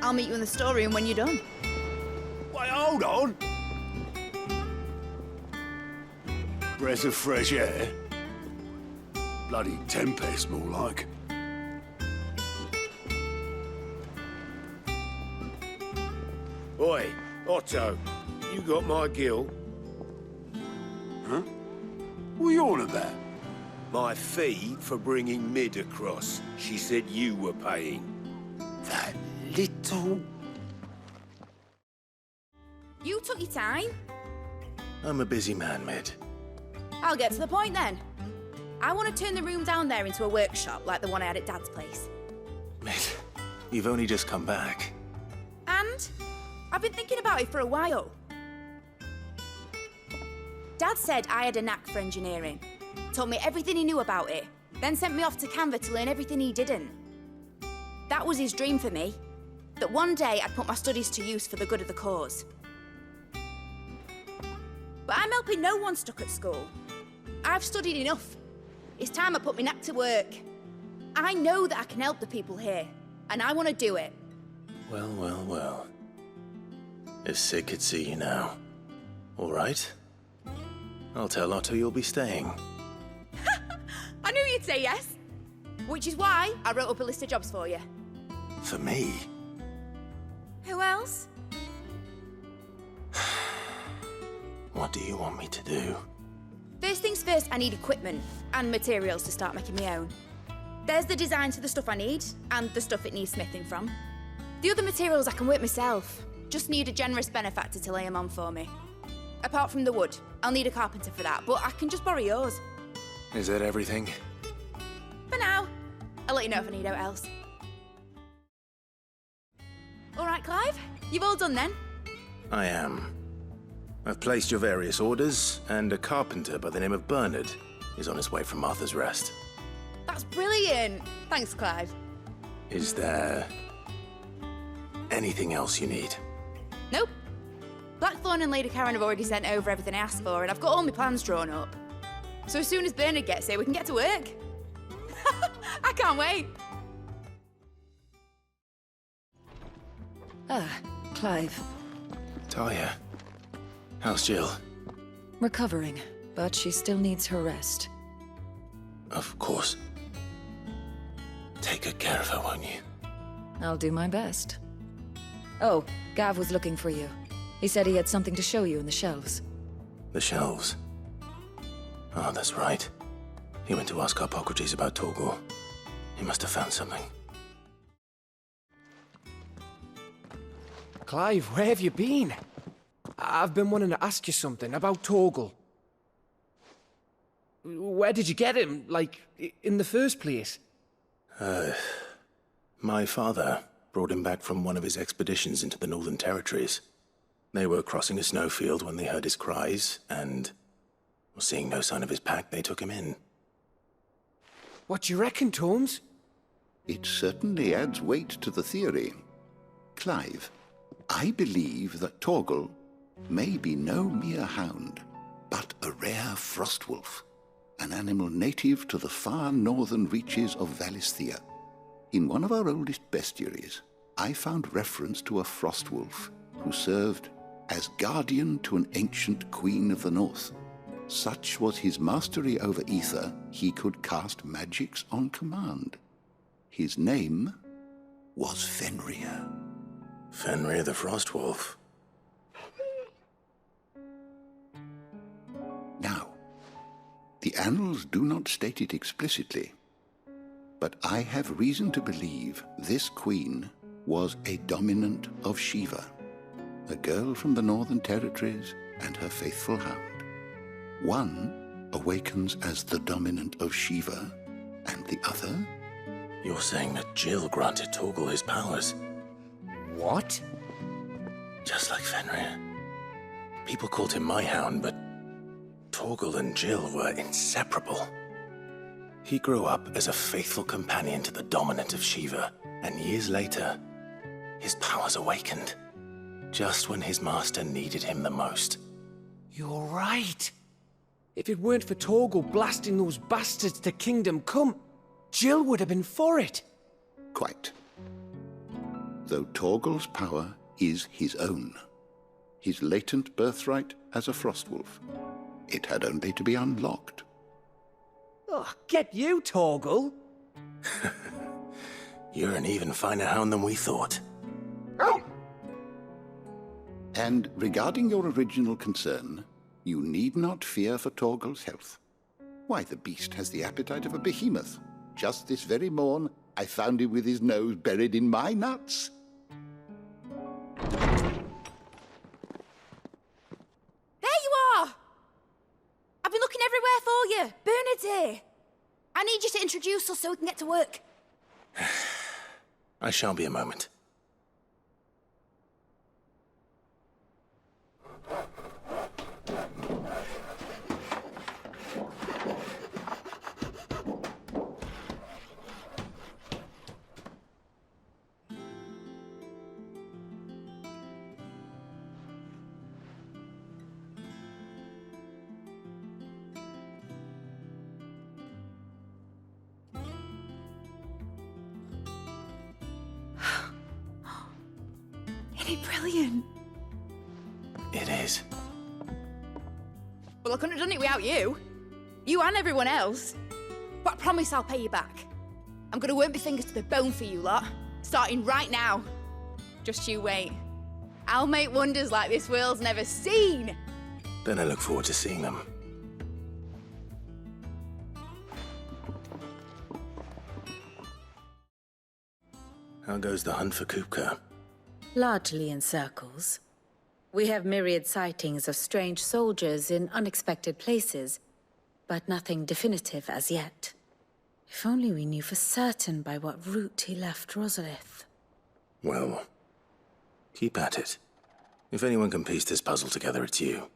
I'll meet you in the storeroom when you're done. Wait, hold on. Breath of fresh air. Bloody tempest, more like. Oi, Otto, you got my gill? Huh? What are you on about? My fee for bringing Mid across. She said you were paying. That little... You took your time. I'm a busy man, Mid. I'll get to the point then. I want to turn the room down there into a workshop like the one I had at Dad's place. Mid, you've only just come back. And I've been thinking about it for a while. Dad said I had a knack for engineering. Told me everything he knew about it, then sent me off to Canva to learn everything he didn't. That was his dream for me, that one day I'd put my studies to use for the good of the cause. But I'm helping no one stuck at school. I've studied enough. It's time I put my knack to work. I know that I can help the people here, and I want to do it. Well. If Sid could see you now. All right. I'll tell Otto you'll be staying. I knew you'd say yes. Which is why I wrote up a list of jobs for you. For me? Who else? What do you want me to do? First things first, I need equipment and materials to start making my own. There's the designs for the stuff I need and the stuff it needs smithing from. The other materials I can work myself. Just need a generous benefactor to lay them on for me. Apart from the wood, I'll need a carpenter for that, but I can just borrow yours. Is that everything? For now. I'll let you know if I need out else. All right, Clive, you've all done then? I am. I've placed your various orders, and a carpenter by the name of Bernard is on his way from Martha's Rest. That's brilliant. Thanks, Clive. Is there anything else you need? Nope. Blackthorn and Lady Karen have already sent over everything I asked for, and I've got all my plans drawn up. So as soon as Bernard gets here, we can get to work. I can't wait. Ah, Clive. Talia, how's Jill? Recovering, but she still needs her rest. Of course. Take good care of her, won't you? I'll do my best. Oh, Gav was looking for you. He said he had something to show you in the shelves. The shelves? Oh, that's right. He went to ask Harpocrates about Torgal. He must have found something. Clive, where have you been? I've been wanting to ask you something about Torgal. Where did you get him, like, in the first place? My father brought him back from one of his expeditions into the Northern Territories. They were crossing a snowfield when they heard his cries, and seeing no sign of his pack, they took him in. What do you reckon, Tomes? It certainly adds weight to the theory. Clive, I believe that Torgal may be no mere hound, but a rare frostwolf, an animal native to the far northern reaches of Valisthea. In one of our oldest bestiaries, I found reference to a frostwolf who served as guardian to an ancient queen of the north. Such was his mastery over ether, he could cast magics on command. His name was Fenrir. Fenrir the Frostwolf. Now, the annals do not state it explicitly, but I have reason to believe this queen was a dominant of Shiva, a girl from the Northern Territories and her faithful hound. One awakens as the dominant of Shiva, and the other? You're saying that Jill granted Torgal his powers? What? Just like Fenrir. People called him my hound, but Torgal and Jill were inseparable. He grew up as a faithful companion to the dominant of Shiva, and years later, his powers awakened, just when his master needed him the most. You're right. If it weren't for Torgal blasting those bastards to Kingdom Come, Jill would have been for it. Quite. Though Torgal's power is his own, his latent birthright as a Frostwolf, it had only to be unlocked. Oh, get you, Torgal! You're an even finer hound than we thought. And regarding your original concern, you need not fear for Torgal's health. Why, the beast has the appetite of a behemoth. Just this very morn, I found him with his nose buried in my nuts. There you are! I've been looking everywhere for you. Bernard's here. I need you to introduce us so we can get to work. I shall be a moment. Isn't it brilliant? It is. Well, I couldn't have done it without you. You and everyone else. But I promise I'll pay you back. I'm gonna work my fingers to the bone for you lot, starting right now. Just you wait. I'll make wonders like this world's never seen. Then I look forward to seeing them. How goes the hunt for Kupka? Largely in circles. We have myriad sightings of strange soldiers in unexpected places, but nothing definitive as yet. If only we knew for certain by what route he left Rosalith. Well, keep at it. If anyone can piece this puzzle together, it's you.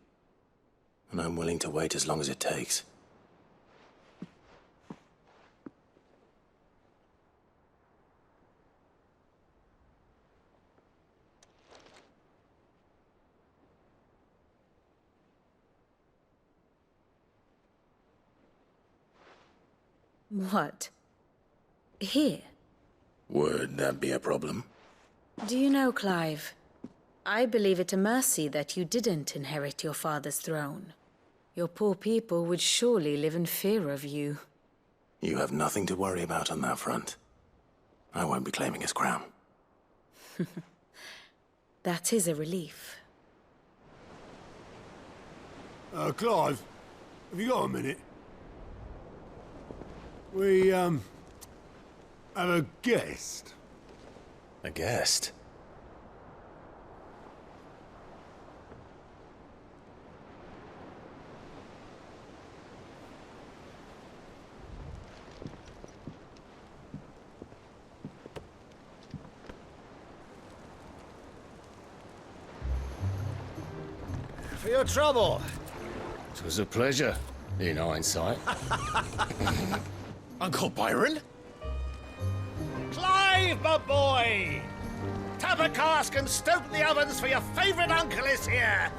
And I'm willing to wait as long as it takes. What? Here? Would that be a problem? Do you know, Clive? I believe it a mercy that you didn't inherit your father's throne. Your poor people would surely live in fear of you. You have nothing to worry about on that front. I won't be claiming his crown. That is a relief. Clive, have you got a minute? We, have a guest. A guest? For your trouble. It was a pleasure, in hindsight. Uncle Byron? Clive, my boy! Tap a cask and stoke the ovens, for your favourite uncle is here!